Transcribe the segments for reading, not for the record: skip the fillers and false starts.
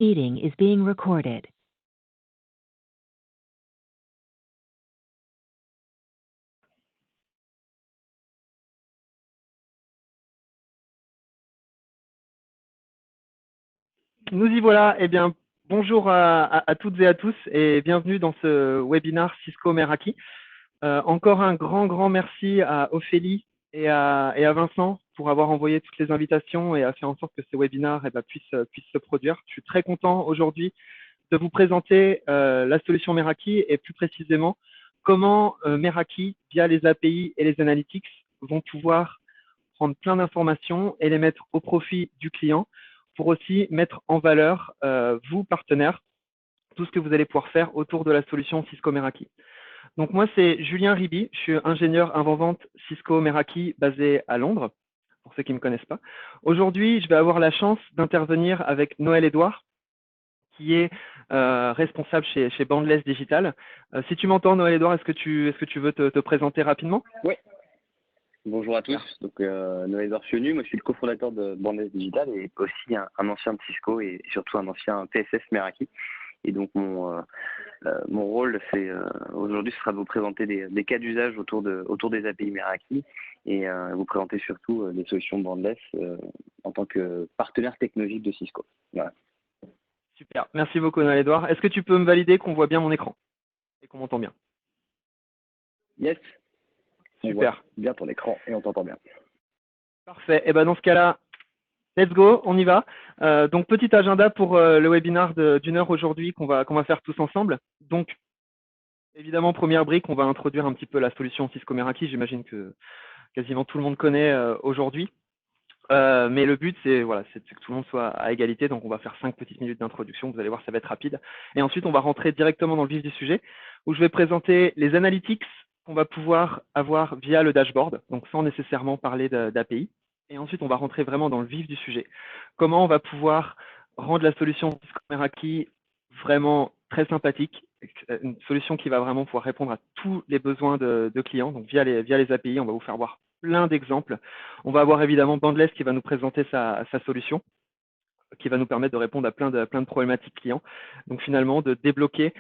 Meeting is being recorded. Nous y voilà. Eh bien, bonjour à toutes et à tous et bienvenue dans ce webinaire Cisco Meraki. Encore un grand merci à Ophélie et à Vincent pour avoir envoyé toutes les invitations et à faire en sorte que ce webinaire puisse se produire. Je suis très content aujourd'hui de vous présenter la solution Meraki et plus précisément comment Meraki, via les API et les analytics, vont pouvoir prendre plein d'informations et les mettre au profit du client pour aussi mettre en valeur, vous, partenaires, tout ce que vous allez pouvoir faire autour de la solution Cisco Meraki. Donc moi, c'est Julien Riby, je suis ingénieur avant-vente Cisco Meraki basé à Londres, pour ceux qui ne me connaissent pas. Aujourd'hui, je vais avoir la chance d'intervenir avec Noël Edouard, qui est responsable chez Boundless Digital. Si tu m'entends, Noël Edouard, est-ce que tu veux te présenter rapidement? Oui. Bonjour à tous. Donc Noël Edouard Fionu, moi je suis le cofondateur de Boundless Digital et aussi un ancien de Cisco et surtout un ancien TSS Meraki. Et donc mon rôle, c'est aujourd'hui, ce sera de vous présenter des cas d'usage autour des API Meraki et vous présenter surtout les solutions Boundless en tant que partenaire technologique de Cisco. Voilà. Super, merci beaucoup Noël Edouard. Est-ce que tu peux me valider qu'on voit bien mon écran et qu'on m'entend bien? Yes. Super. On voit bien ton écran et on t'entend bien. Parfait. Et dans ce cas-là, let's go, on y va. Donc petit agenda pour le webinaire d'une heure aujourd'hui qu'on va faire tous ensemble. Donc évidemment, première brique, on va introduire un petit peu la solution Cisco Meraki. J'imagine que quasiment tout le monde connaît aujourd'hui. Mais le but, c'est que tout le monde soit à égalité. Donc, on va faire 5 petites minutes d'introduction. Vous allez voir, ça va être rapide. Et ensuite, on va rentrer directement dans le vif du sujet, où je vais présenter les analytics qu'on va pouvoir avoir via le dashboard, donc sans nécessairement parler d'API. Et ensuite, on va rentrer vraiment dans le vif du sujet. Comment on va pouvoir rendre la solution Cisco Meraki vraiment très sympathique, une solution qui va vraiment pouvoir répondre à tous les besoins de clients. Donc, via les API, on va vous faire voir plein d'exemples. On va avoir évidemment Boundless qui va nous présenter sa solution, qui va nous permettre de répondre à plein de problématiques clients. Donc finalement, de débloquer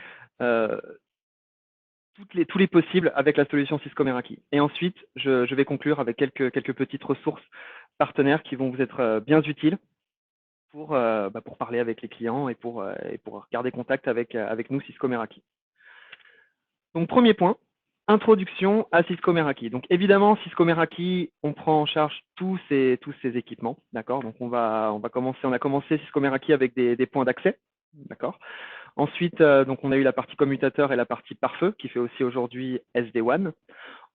tous les possibles avec la solution Cisco Meraki. Et ensuite, je vais conclure avec quelques petites ressources partenaires qui vont vous être bien utiles pour parler avec les clients et pour garder contact avec nous, Cisco Meraki. Donc premier point, introduction à Cisco Meraki. Donc évidemment, Cisco Meraki, on prend en charge tous ces équipements, d'accord. Donc on a commencé Cisco Meraki avec des points d'accès, d'accord. Ensuite, donc on a eu la partie commutateur et la partie pare-feu qui fait aussi aujourd'hui SD-WAN.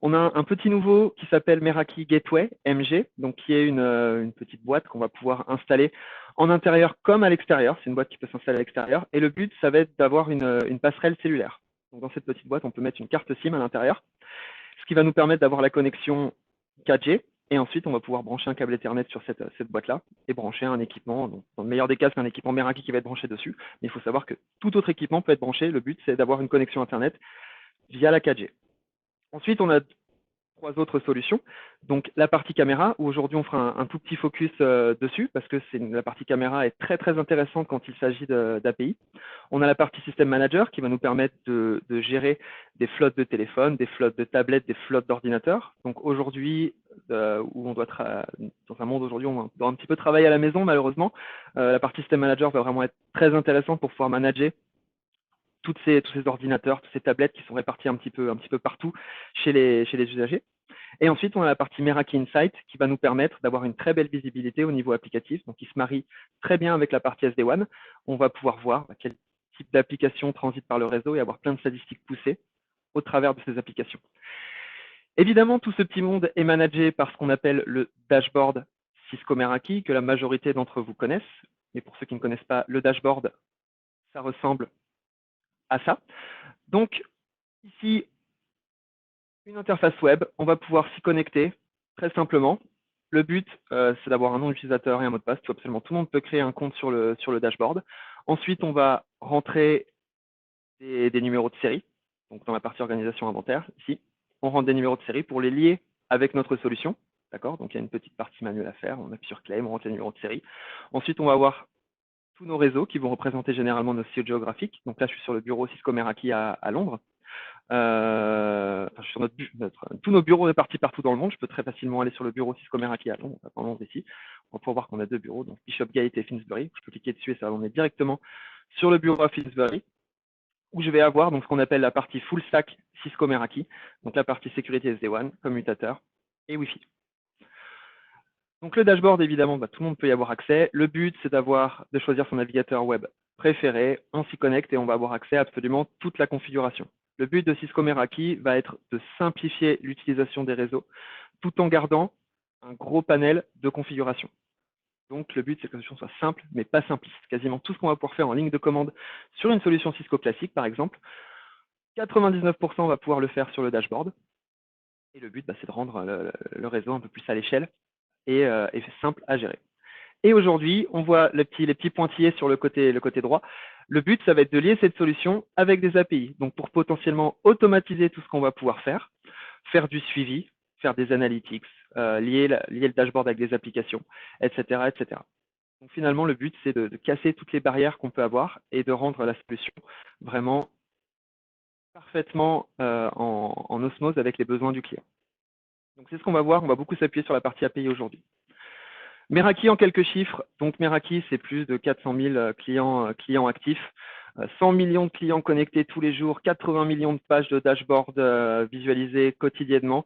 On a un petit nouveau qui s'appelle Meraki Gateway MG, donc qui est une petite boîte qu'on va pouvoir installer en intérieur comme à l'extérieur. C'est une boîte qui peut s'installer à l'extérieur. Et le but, ça va être d'avoir une passerelle cellulaire. Donc, dans cette petite boîte, on peut mettre une carte SIM à l'intérieur, ce qui va nous permettre d'avoir la connexion 4G. Et ensuite, on va pouvoir brancher un câble Ethernet sur cette boîte-là et brancher un équipement. Donc, dans le meilleur des cas, c'est un équipement Meraki qui va être branché dessus. Mais il faut savoir que tout autre équipement peut être branché. Le but, c'est d'avoir une connexion Internet via la 4G. Ensuite, on a 3 autres solutions. Donc, la partie caméra, où aujourd'hui, on fera un tout petit focus dessus, parce que la partie caméra est très intéressante quand il s'agit d'API. On a la partie System Manager, qui va nous permettre de gérer des flottes de téléphones, des flottes de tablettes, des flottes d'ordinateurs. Donc, aujourd'hui, où on doit dans un monde aujourd'hui, on doit un petit peu travailler à la maison, malheureusement. La partie System Manager va vraiment être très intéressante pour pouvoir manager tous ces ordinateurs, toutes ces tablettes qui sont réparties un petit peu partout chez les usagers. Et ensuite, on a la partie Meraki Insight qui va nous permettre d'avoir une très belle visibilité au niveau applicatif, donc qui se marie très bien avec la partie SD-WAN. On va pouvoir voir quel type d'application transite par le réseau et avoir plein de statistiques poussées au travers de ces applications. Évidemment, tout ce petit monde est managé par ce qu'on appelle le dashboard Cisco Meraki, que la majorité d'entre vous connaissent. Mais pour ceux qui ne connaissent pas, le dashboard, ça ressemble à ça. Donc, ici, une interface web, on va pouvoir s'y connecter très simplement. Le but, c'est d'avoir un nom d'utilisateur et un mot de passe. Absolument tout le monde peut créer un compte sur le dashboard. Ensuite, on va rentrer des numéros de série. Donc, dans la partie organisation inventaire, ici, on rentre des numéros de série pour les lier avec notre solution. D'accord. Donc, il y a une petite partie manuelle à faire. On appuie sur Claim, on rentre les numéros de série. Ensuite, on va avoir tous nos réseaux qui vont représenter généralement nos sites géographiques. Donc là, je suis sur le bureau Cisco Meraki à Londres. Je suis sur tous nos bureaux répartis partout dans le monde. Je peux très facilement aller sur le bureau Cisco Meraki à Londres, en Londres ici. On va pouvoir voir qu'on a deux bureaux, donc Bishopgate et Finsbury. Je peux cliquer dessus et ça va m'emmener directement sur le bureau à Finsbury, où je vais avoir donc ce qu'on appelle la partie full stack Cisco Meraki, donc la partie sécurité SD-WAN, commutateur et Wi-Fi. Donc le dashboard, évidemment, tout le monde peut y avoir accès. Le but, c'est de choisir son navigateur web préféré. On s'y connecte et on va avoir accès à absolument toute la configuration. Le but de Cisco Meraki va être de simplifier l'utilisation des réseaux tout en gardant un gros panel de configuration. Donc le but, c'est que la solution soit simple, mais pas simpliste. Quasiment tout ce qu'on va pouvoir faire en ligne de commande sur une solution Cisco classique, par exemple, 99% va pouvoir le faire sur le dashboard. Et le but, c'est de rendre le réseau un peu plus à l'échelle et simple à gérer. Et aujourd'hui, on voit les petits pointillés sur le côté droit. Le but, ça va être de lier cette solution avec des API. Donc, pour potentiellement automatiser tout ce qu'on va pouvoir faire du suivi, faire des analytics, lier le dashboard avec des applications, etc., etc. Donc, finalement, le but, c'est de casser toutes les barrières qu'on peut avoir et de rendre la solution vraiment parfaitement en osmose avec les besoins du client. Donc, c'est ce qu'on va voir. On va beaucoup s'appuyer sur la partie API aujourd'hui. Meraki en quelques chiffres. Donc Meraki, c'est plus de 400 000 clients actifs, 100 millions de clients connectés tous les jours, 80 millions de pages de dashboard visualisées quotidiennement.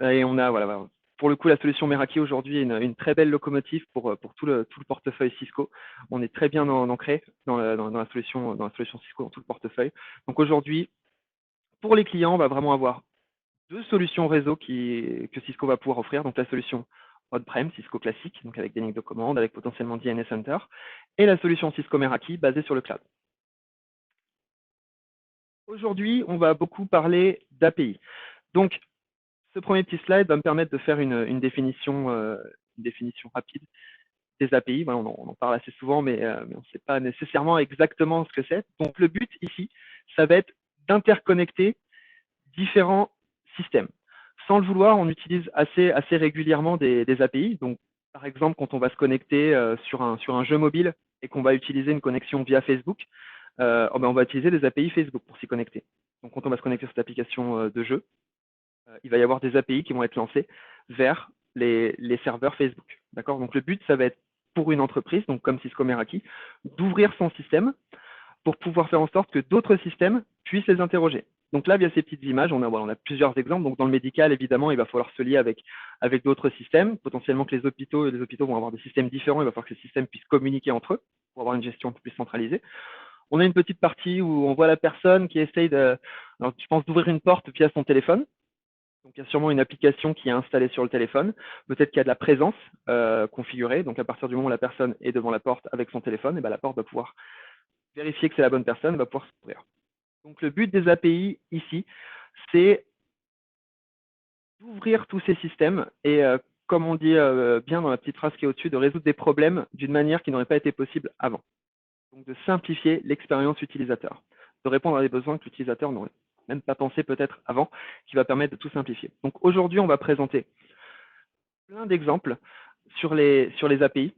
Et on a, voilà, pour le coup, la solution Meraki aujourd'hui est une très belle locomotive pour tout le portefeuille Cisco. On est très bien ancré dans la solution Cisco, dans tout le portefeuille. Donc aujourd'hui, pour les clients, on va vraiment avoir deux solutions réseau que Cisco va pouvoir offrir. Donc la solution on-prem, Cisco classique, donc avec des lignes de commande, avec potentiellement DNS Center, et la solution Cisco Meraki basée sur le cloud. Aujourd'hui, on va beaucoup parler d'API. Donc, ce premier petit slide va me permettre de faire une définition rapide des API. Voilà, on en parle assez souvent, mais on ne sait pas nécessairement exactement ce que c'est. Donc, le but ici, ça va être d'interconnecter différents systèmes. Sans le vouloir, on utilise assez régulièrement des API. Donc, par exemple, quand on va se connecter sur un jeu mobile et qu'on va utiliser une connexion via Facebook, on va utiliser des API Facebook pour s'y connecter. Donc, quand on va se connecter sur cette application de jeu, il va y avoir des API qui vont être lancées vers les serveurs Facebook. D'accord. Donc, le but, ça va être pour une entreprise, donc comme Cisco Meraki, d'ouvrir son système pour pouvoir faire en sorte que d'autres systèmes puissent les interroger. Donc là, via ces petites images, on a plusieurs exemples. Donc dans le médical, évidemment, il va falloir se lier avec d'autres systèmes. Potentiellement que les hôpitaux vont avoir des systèmes différents. Il va falloir que ces systèmes puissent communiquer entre eux pour avoir une gestion un peu plus centralisée. On a une petite partie où on voit la personne qui essaye d'ouvrir une porte via son téléphone. Donc il y a sûrement une application qui est installée sur le téléphone. Peut-être qu'il y a de la présence configurée. Donc à partir du moment où la personne est devant la porte avec son téléphone, et la porte va pouvoir vérifier que c'est la bonne personne, va pouvoir s'ouvrir. Donc le but des API ici, c'est d'ouvrir tous ces systèmes et, comme on dit bien dans la petite phrase qui est au-dessus, de résoudre des problèmes d'une manière qui n'aurait pas été possible avant. Donc de simplifier l'expérience utilisateur, de répondre à des besoins que l'utilisateur n'aurait même pas pensé peut-être avant, qui va permettre de tout simplifier. Donc aujourd'hui, on va présenter plein d'exemples sur les API.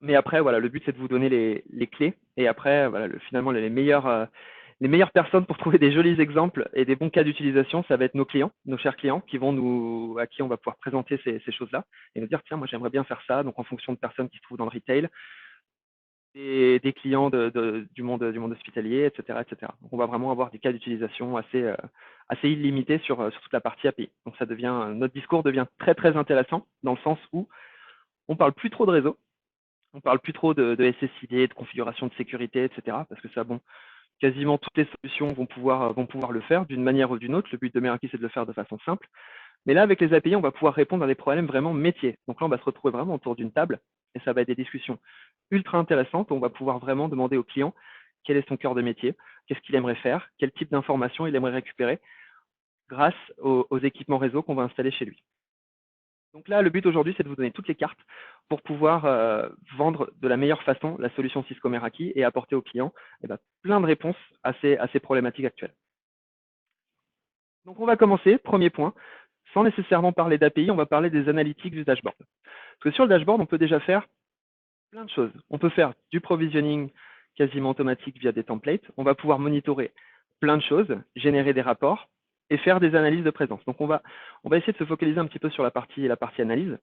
Mais après, voilà, le but, c'est de vous donner les clés. Et après, voilà, finalement, les meilleures personnes pour trouver des jolis exemples et des bons cas d'utilisation, ça va être nos clients, nos chers clients, à qui on va pouvoir présenter ces choses-là et nous dire, tiens, moi, j'aimerais bien faire ça. Donc, en fonction de personnes qui se trouvent dans le retail, des clients du monde hospitalier, etc., etc. Donc, on va vraiment avoir des cas d'utilisation assez illimités sur toute la partie API. Donc, notre discours devient très, très intéressant dans le sens où on parle plus trop de réseau. On parle plus trop de SSID, de configuration de sécurité, etc. Parce que ça, quasiment toutes les solutions vont pouvoir le faire d'une manière ou d'une autre. Le but de Meraki, c'est de le faire de façon simple. Mais là, avec les API, on va pouvoir répondre à des problèmes vraiment métiers. Donc là, on va se retrouver vraiment autour d'une table et ça va être des discussions ultra intéressantes. On va pouvoir vraiment demander au client quel est son cœur de métier, qu'est-ce qu'il aimerait faire, quel type d'informations il aimerait récupérer grâce aux équipements réseau qu'on va installer chez lui. Donc là, le but aujourd'hui, c'est de vous donner toutes les cartes pour pouvoir vendre de la meilleure façon la solution Cisco Meraki et apporter aux clients plein de réponses à ces problématiques actuelles. Donc on va commencer, premier point, sans nécessairement parler d'API, on va parler des analytiques du dashboard. Parce que sur le dashboard, on peut déjà faire plein de choses. On peut faire du provisioning quasiment automatique via des templates. On va pouvoir monitorer plein de choses, générer des rapports et faire des analyses de présence. Donc, on va essayer de se focaliser un petit peu sur la partie analyse.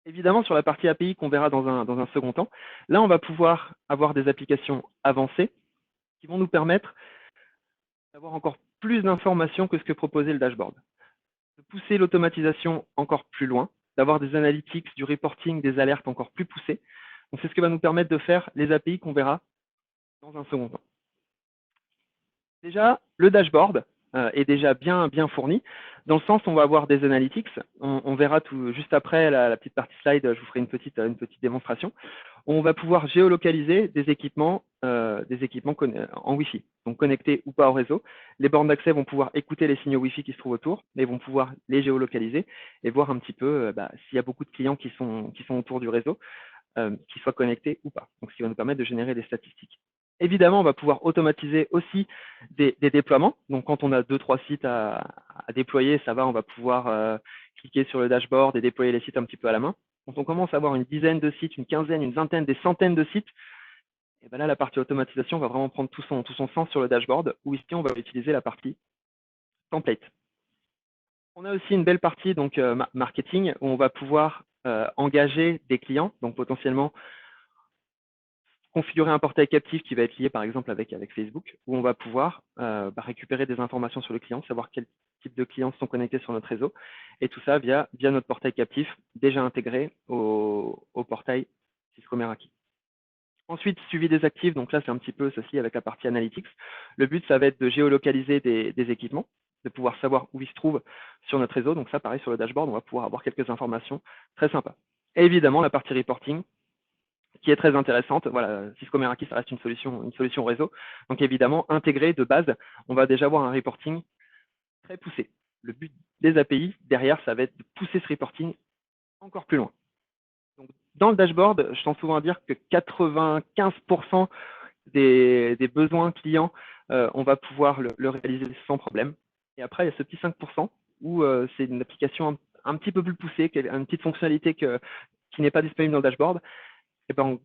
Évidemment, sur la partie API qu'on verra dans un second temps, là, on va pouvoir avoir des applications avancées qui vont nous permettre d'avoir encore plus d'informations que ce que proposait le dashboard. De pousser l'automatisation encore plus loin, d'avoir des analytics, du reporting, des alertes encore plus poussées. Donc, c'est ce que va nous permettre de faire les API qu'on verra dans un second temps. Déjà, le dashboard est déjà bien fourni, dans le sens où on va avoir des analytics. On verra tout juste après la petite partie slide, je vous ferai une petite démonstration. On va pouvoir géolocaliser des équipements en Wi-Fi, donc connectés ou pas au réseau. Les bornes d'accès vont pouvoir écouter les signaux Wi-Fi qui se trouvent autour, mais vont pouvoir les géolocaliser et voir un petit peu s'il y a beaucoup de clients qui sont autour du réseau, qui soient connectés ou pas. Donc, ce qui va nous permettre de générer des statistiques. Évidemment, on va pouvoir automatiser aussi des déploiements. Donc, quand on a 2-3 sites à déployer, ça va, on va pouvoir cliquer sur le dashboard et déployer les sites un petit peu à la main. Quand on commence à avoir une dizaine de sites, une quinzaine, une vingtaine, des centaines de sites, et ben là, la partie automatisation va vraiment prendre tout son sens sur le dashboard, où ici, on va utiliser la partie template. On a aussi une belle partie donc marketing, où on va pouvoir engager des clients, donc potentiellement configurer un portail captif qui va être lié par exemple avec Facebook, où on va pouvoir récupérer des informations sur le client, savoir quel type de clients sont connectés sur notre réseau, et tout ça via notre portail captif déjà intégré au portail Cisco Meraki. Ensuite, suivi des actifs, donc là c'est un petit peu ceci avec la partie analytics. Le but, ça va être de géolocaliser des équipements, de pouvoir savoir où ils se trouvent sur notre réseau. Donc ça, pareil, sur le dashboard, on va pouvoir avoir quelques informations très sympas. Et évidemment, la partie reporting, qui est très intéressante. Voilà, Cisco Meraki, ça reste une solution réseau. Donc évidemment, intégré de base, on va déjà avoir un reporting très poussé. Le but des API, derrière, ça va être de pousser ce reporting encore plus loin. Donc, dans le dashboard, je tends souvent à dire que 95% des besoins clients, on va pouvoir le réaliser sans problème. Et après, il y a ce petit 5% où c'est une application un petit peu plus poussée, une petite fonctionnalité qui n'est pas disponible dans le dashboard. Et ben,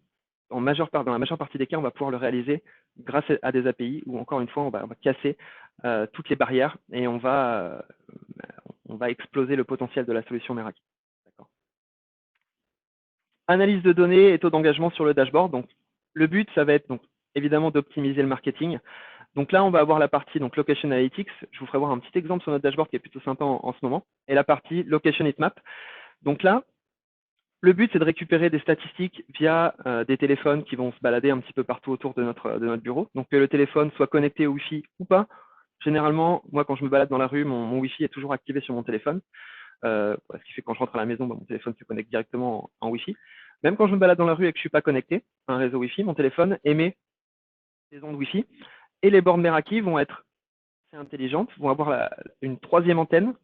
dans la majeure partie des cas, on va pouvoir le réaliser grâce à des API où, encore une fois, on va casser toutes les barrières et on va exploser le potentiel de la solution Meraki. Analyse de données et taux d'engagement sur le dashboard. Donc, le but, ça va être donc, évidemment d'optimiser le marketing. Donc là, on va avoir la partie donc, Location Analytics. Je vous ferai voir un petit exemple sur notre dashboard qui est plutôt sympa en ce moment. Et la partie Location Heatmap. Donc là, le but, c'est de récupérer des statistiques via des téléphones qui vont se balader un petit peu partout autour de notre bureau. Donc, que le téléphone soit connecté au Wi-Fi ou pas. Généralement, moi, quand je me balade dans la rue, mon Wi-Fi est toujours activé sur mon téléphone. Ce qui fait que quand je rentre à la maison, mon téléphone se connecte directement en Wi-Fi. Même quand je me balade dans la rue et que je ne suis pas connecté à un réseau Wi-Fi, mon téléphone émet des ondes Wi-Fi. Et les bornes Meraki vont être assez intelligentes, vont avoir une troisième antenne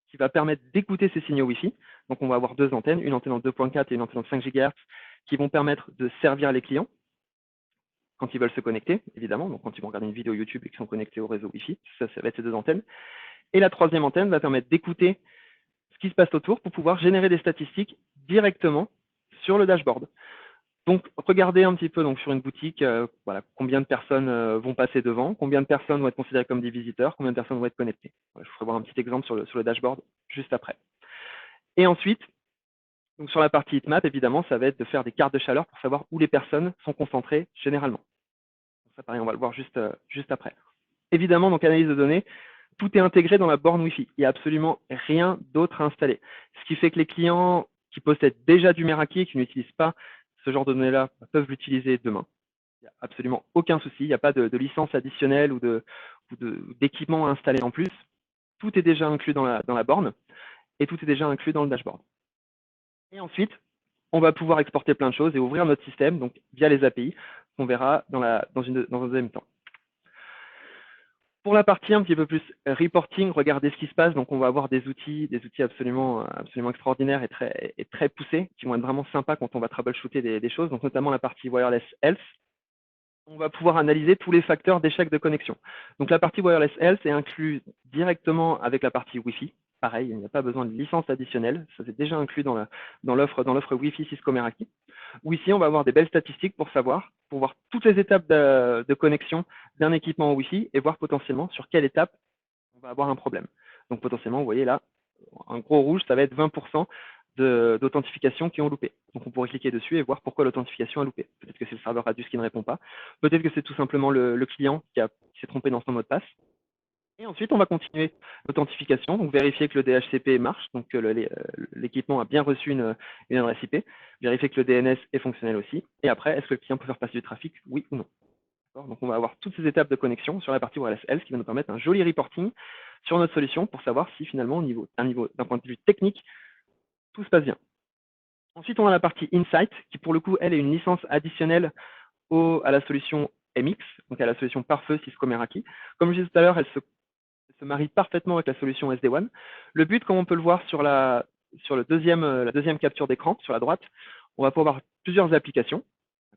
qui va permettre d'écouter ces signaux Wi-Fi. Donc, on va avoir deux antennes, une antenne en 2.4 et une antenne en 5 GHz, qui vont permettre de servir les clients quand ils veulent se connecter, évidemment. Donc, quand ils vont regarder une vidéo YouTube et qu'ils sont connectés au réseau Wi-Fi, ça va être ces deux antennes. Et la troisième antenne va permettre d'écouter ce qui se passe autour pour pouvoir générer des statistiques directement sur le dashboard. Donc, regardez un petit peu donc, sur une boutique, voilà, combien de personnes vont passer devant, combien de personnes vont être considérées comme des visiteurs, combien de personnes vont être connectées. Je vous ferai voir un petit exemple sur le dashboard juste après. Et ensuite, donc sur la partie heatmap, évidemment, ça va être de faire des cartes de chaleur pour savoir où les personnes sont concentrées généralement. Donc ça, pareil, on va le voir juste après. Évidemment, donc analyse de données, tout est intégré dans la borne Wi-Fi. Il n'y a absolument rien d'autre à installer. Ce qui fait que les clients qui possèdent déjà du Meraki et qui n'utilisent pas ce genre de données-là peuvent l'utiliser demain. Il n'y a absolument aucun souci. Il n'y a pas de licence additionnelle ou d'équipement à installer en plus. Tout est déjà inclus dans la borne et tout est déjà inclus dans le dashboard. Et ensuite, on va pouvoir exporter plein de choses et ouvrir notre système donc via les API qu'on verra dans un deuxième temps. Pour la partie un petit peu plus reporting, regardez ce qui se passe. Donc, on va avoir des outils absolument extraordinaires et très poussés qui vont être vraiment sympas quand on va troubleshooter des choses. Donc, notamment la partie Wireless Health. On va pouvoir analyser tous les facteurs d'échec de connexion. Donc, la partie Wireless Health est inclue directement avec la partie Wi-Fi. Pareil, il n'y a pas besoin de licence additionnelle. Ça, c'est déjà inclus dans l'offre Wi-Fi Cisco Meraki. où ici, on va avoir des belles statistiques pour voir toutes les étapes de connexion d'un équipement au Wi-Fi et voir potentiellement sur quelle étape on va avoir un problème. Donc potentiellement, vous voyez là, un gros rouge, ça va être 20% d'authentification qui ont loupé. Donc on pourrait cliquer dessus et voir pourquoi l'authentification a loupé. Peut-être que c'est le serveur Radius qui ne répond pas. Peut-être que c'est tout simplement le client qui s'est trompé dans son mot de passe. Et ensuite, on va continuer l'authentification, donc vérifier que le DHCP marche, donc que l'équipement a bien reçu une adresse IP, vérifier que le DNS est fonctionnel aussi, et après, est-ce que le client peut faire passer du trafic, oui ou non. Donc on va avoir toutes ces étapes de connexion sur la partie wireless health qui va nous permettre un joli reporting sur notre solution pour savoir si finalement, d'un point de vue technique, tout se passe bien. Ensuite, on a la partie Insight, qui pour le coup, elle est une licence additionnelle à la solution MX, donc à la solution pare-feu Cisco Meraki. Comme je disais tout à l'heure, elle se marie parfaitement avec la solution SD-WAN. Le but, comme on peut le voir sur la deuxième capture d'écran, sur la droite, on va pouvoir avoir plusieurs applications.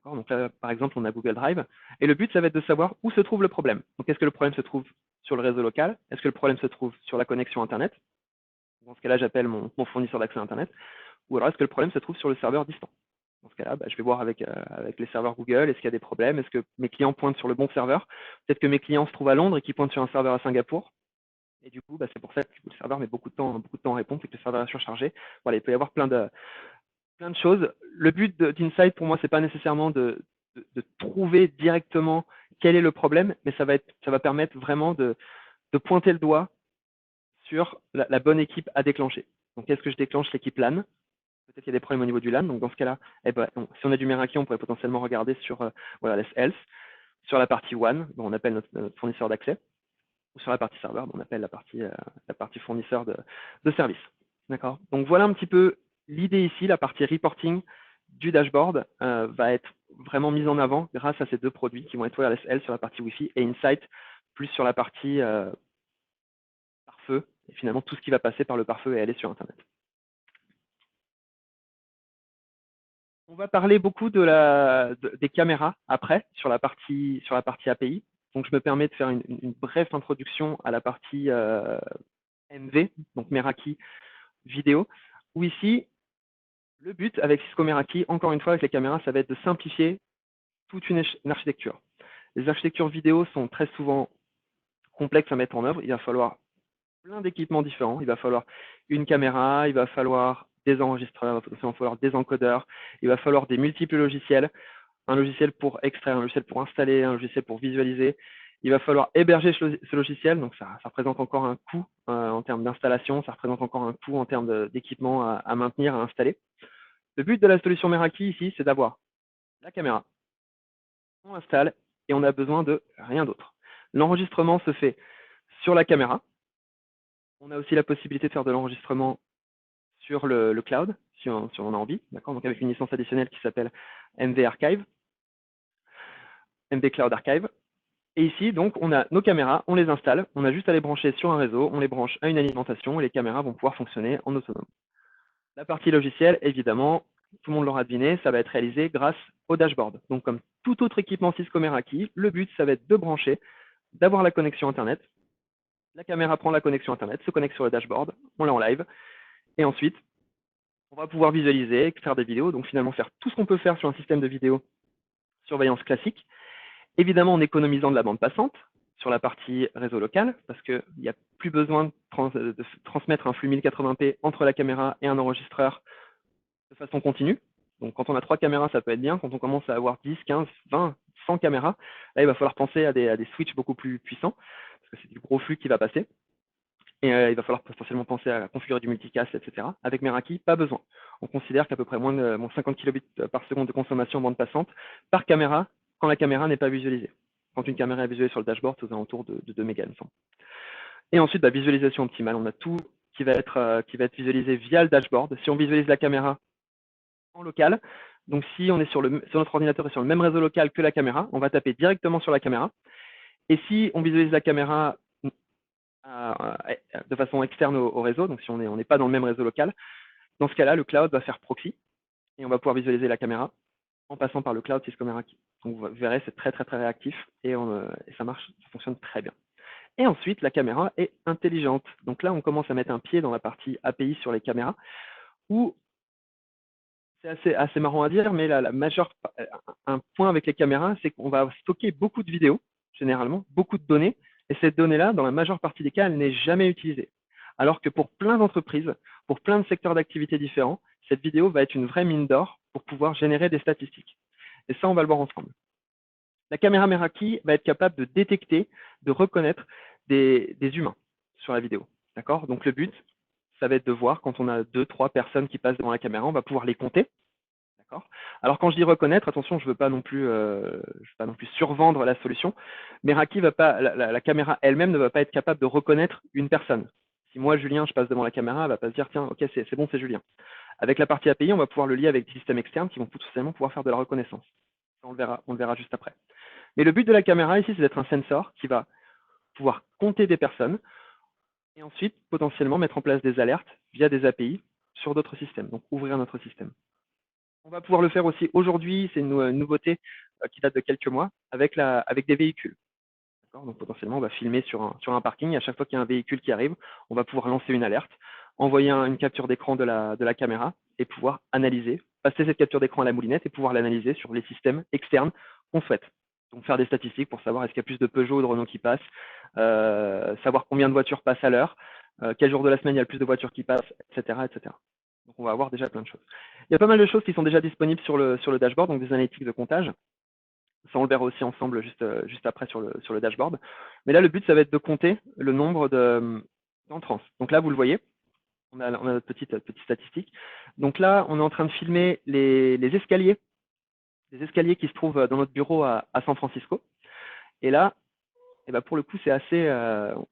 Donc là, par exemple, on a Google Drive. Et le but, ça va être de savoir où se trouve le problème. Donc, est-ce que le problème se trouve sur le réseau local? Est-ce que le problème se trouve sur la connexion Internet? Dans ce cas-là, j'appelle mon fournisseur d'accès Internet. Ou alors, est-ce que le problème se trouve sur le serveur distant? Dans ce cas-là, je vais voir avec les serveurs Google, est-ce qu'il y a des problèmes? Est-ce que mes clients pointent sur le bon serveur? Peut-être que mes clients se trouvent à Londres et qu'ils pointent sur un serveur à Singapour. Et du coup, c'est pour ça que le serveur met beaucoup de temps à répondre, c'est que le serveur est surchargé. Voilà, il peut y avoir plein de choses. Le but d'Insight, pour moi, c'est pas nécessairement de trouver directement quel est le problème, mais ça va permettre vraiment de pointer le doigt sur la bonne équipe à déclencher. Donc, est-ce que je déclenche l'équipe LAN? Peut-être qu'il y a des problèmes au niveau du LAN. Donc, dans ce cas-là, si on a du Meraki, on pourrait potentiellement regarder sur Wireless Health, sur la partie WAN, dont on appelle notre fournisseur d'accès, ou sur la partie serveur, dont on appelle la partie fournisseur de service. D'accord. Donc, voilà un petit peu l'idée ici, la partie reporting du dashboard va être vraiment mise en avant grâce à ces deux produits qui vont être Wireless Health sur la partie Wi-Fi et Insight plus sur la partie pare-feu, et finalement tout ce qui va passer par le pare-feu et aller sur Internet. On va parler beaucoup des caméras après sur la partie API. Donc je me permets de faire une brève introduction à la partie MV, donc Meraki vidéo, où ici, le but avec Cisco Meraki, encore une fois avec les caméras, ça va être de simplifier toute une architecture. Les architectures vidéo sont très souvent complexes à mettre en œuvre. Il va falloir plein d'équipements différents. Il va falloir une caméra, il va falloir des enregistreurs, il va falloir des encodeurs, il va falloir des multiples logiciels, un logiciel pour extraire, un logiciel pour installer, un logiciel pour visualiser. Il va falloir héberger ce logiciel, donc ça représente encore un coût en termes d'installation, ça représente encore un coût en termes d'équipement à maintenir, à installer. Le but de la solution Meraki ici, c'est d'avoir la caméra, on installe et on n'a besoin de rien d'autre. L'enregistrement se fait sur la caméra. On a aussi la possibilité de faire de l'enregistrement sur le cloud, si on en a envie, d'accord. Donc avec une licence additionnelle qui s'appelle MV Archive, MV Cloud Archive. Et ici, donc, on a nos caméras, on les installe, on a juste à les brancher sur un réseau, on les branche à une alimentation et les caméras vont pouvoir fonctionner en autonome. La partie logicielle, évidemment, tout le monde l'aura deviné, ça va être réalisé grâce au dashboard. Donc, comme tout autre équipement Cisco Meraki, le but, ça va être de brancher, d'avoir la connexion Internet. La caméra prend la connexion Internet, se connecte sur le dashboard, on l'a en live, et ensuite, on va pouvoir visualiser, faire des vidéos, donc finalement faire tout ce qu'on peut faire sur un système de vidéo surveillance classique, évidemment en économisant de la bande passante sur la partie réseau local, parce qu'il n'y a plus besoin de transmettre un flux 1080p entre la caméra et un enregistreur de façon continue. Donc quand on a 3 caméras, ça peut être bien. Quand on commence à avoir 10, 15, 20, 100 caméras, là il va falloir penser à des switches beaucoup plus puissants, parce que c'est du gros flux qui va passer. Et il va falloir potentiellement penser à configurer du multicast, etc. Avec Meraki, pas besoin. On considère qu'à peu près moins de 50 kilobits par seconde de consommation en bande passante par caméra quand la caméra n'est pas visualisée. Quand une caméra est visualisée sur le dashboard, c'est aux alentours de 2 mégas, il me semble. Et ensuite, visualisation optimale. On a tout qui va être visualisé via le dashboard. Si on visualise la caméra en local, donc si on est sur notre ordinateur et sur le même réseau local que la caméra, on va taper directement sur la caméra. Et si on visualise la caméra de façon externe au réseau, donc si on n'est pas dans le même réseau local, dans ce cas-là, le cloud va faire proxy et on va pouvoir visualiser la caméra en passant par le cloud Cisco Meraki. Donc vous verrez, c'est très très très réactif et ça marche, ça fonctionne très bien. Et ensuite, la caméra est intelligente. Donc là, on commence à mettre un pied dans la partie API sur les caméras où C'est assez marrant à dire, mais un point avec les caméras, c'est qu'on va stocker beaucoup de vidéos, généralement, beaucoup de données, et cette donnée-là, dans la majeure partie des cas, elle n'est jamais utilisée. Alors que pour plein d'entreprises, pour plein de secteurs d'activité différents, cette vidéo va être une vraie mine d'or pour pouvoir générer des statistiques. Et ça, on va le voir ensemble. La caméra Meraki va être capable de détecter, de reconnaître des humains sur la vidéo. D'accord? Donc le but, ça va être de voir quand on a 2, 3 personnes qui passent devant la caméra, on va pouvoir les compter. D'accord? Alors quand je dis reconnaître, attention, je ne veux pas non plus survendre la solution. Meraki va pas, la caméra elle-même ne va pas être capable de reconnaître une personne. Si moi, Julien, je passe devant la caméra, elle va pas se dire, tiens, ok, c'est bon, c'est Julien. Avec la partie API, on va pouvoir le lier avec des systèmes externes qui vont tout simplement pouvoir faire de la reconnaissance. Ça, on le verra juste après. Mais le but de la caméra ici, c'est d'être un sensor qui va pouvoir compter des personnes et ensuite potentiellement mettre en place des alertes via des API sur d'autres systèmes, donc ouvrir notre système. On va pouvoir le faire aussi aujourd'hui, c'est une nouveauté qui date de quelques mois, avec des véhicules. Donc potentiellement, on va filmer sur un parking, et à chaque fois qu'il y a un véhicule qui arrive, on va pouvoir lancer une alerte, envoyer une capture d'écran de la caméra et pouvoir analyser, passer cette capture d'écran à la moulinette et pouvoir l'analyser sur les systèmes externes qu'on souhaite. Donc faire des statistiques pour savoir est-ce qu'il y a plus de Peugeot ou de Renault qui passent, savoir combien de voitures passent à l'heure, quel jour de la semaine il y a le plus de voitures qui passent, etc., etc. Donc on va avoir déjà plein de choses. Il y a pas mal de choses qui sont déjà disponibles sur le dashboard, donc des analytics de comptage. Ça, on le verra aussi ensemble juste après sur le dashboard. Mais là, le but, ça va être de compter le nombre d'entrances. Donc là, vous le voyez, on a notre petite statistique. Donc là, on est en train de filmer les escaliers qui se trouvent dans notre bureau à San Francisco. Et là, pour le coup, c'est assez,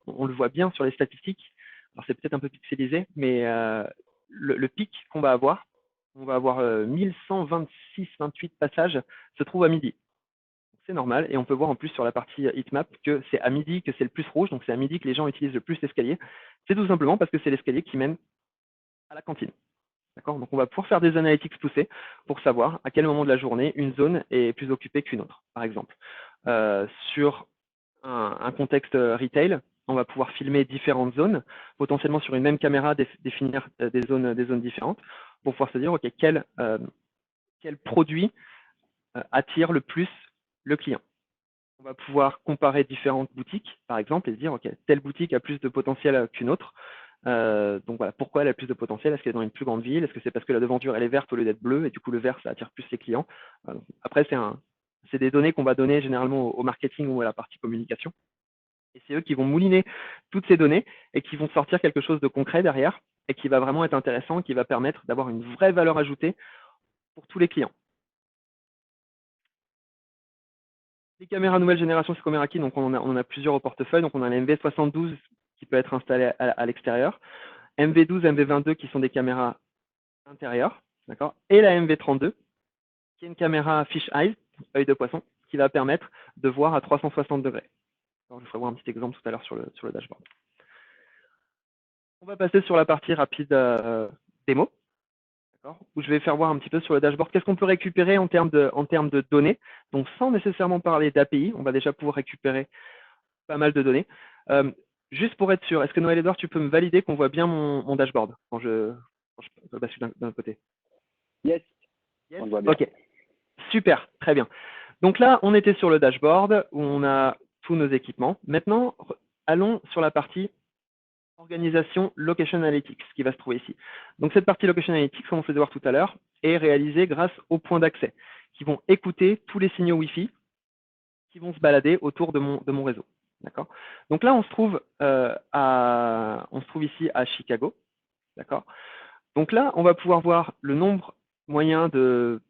on le voit bien sur les statistiques. Alors, c'est peut-être un peu pixelisé, mais le pic qu'on va avoir, on va avoir 1126-28 passages, se trouve à midi. C'est normal, et on peut voir en plus sur la partie heatmap que c'est à midi que c'est le plus rouge, donc c'est à midi que les gens utilisent le plus l'escalier. C'est tout simplement parce que c'est l'escalier qui mène à la cantine. D'accord? Donc on va pouvoir faire des analytics poussées pour savoir à quel moment de la journée une zone est plus occupée qu'une autre, par exemple. Sur un contexte retail, on va pouvoir filmer différentes zones, potentiellement sur une même caméra définir des zones différentes, pour pouvoir se dire ok, quel produit attire le plus le client. On va pouvoir comparer différentes boutiques, par exemple, et se dire, OK, telle boutique a plus de potentiel qu'une autre. Donc voilà, pourquoi elle a plus de potentiel? Est-ce qu'elle est dans une plus grande ville? Est-ce que c'est parce que la devanture, elle est verte au lieu d'être bleue, et du coup, le vert, ça attire plus les clients? Après, c'est des données qu'on va donner généralement au marketing ou à la partie communication. Et c'est eux qui vont mouliner toutes ces données et qui vont sortir quelque chose de concret derrière et qui va vraiment être intéressant, qui va permettre d'avoir une vraie valeur ajoutée pour tous les clients. Les caméras nouvelle génération Cisco Meraki, donc on en a plusieurs au portefeuille. Donc on a la MV72 qui peut être installée à l'extérieur, MV12, MV22 qui sont des caméras intérieures, d'accord, et la MV32 qui est une caméra fish eye, œil de poisson, qui va permettre de voir à 360 degrés. Alors, je vous ferai voir un petit exemple tout à l'heure sur le dashboard. On va passer sur la partie rapide démo, où je vais faire voir un petit peu sur le dashboard qu'est-ce qu'on peut récupérer en termes de données. Donc sans nécessairement parler d'API, on va déjà pouvoir récupérer pas mal de données. Juste pour être sûr, est-ce que Noël Edouard, tu peux me valider qu'on voit bien mon dashboard quand je bascule d'un côté? Yes. Yes. On le voit bien. Ok, super, très bien. Donc là, on était sur le dashboard où on a tous nos équipements. Maintenant, allons sur la partie organisation Location Analytics qui va se trouver ici. Donc cette partie Location Analytics, comme on faisait voir tout à l'heure, est réalisée grâce aux points d'accès qui vont écouter tous les signaux Wi-Fi qui vont se balader autour de mon réseau. D'accord. Donc là, on se trouve ici à Chicago. D'accord. Donc là, on va pouvoir voir le nombre moyen de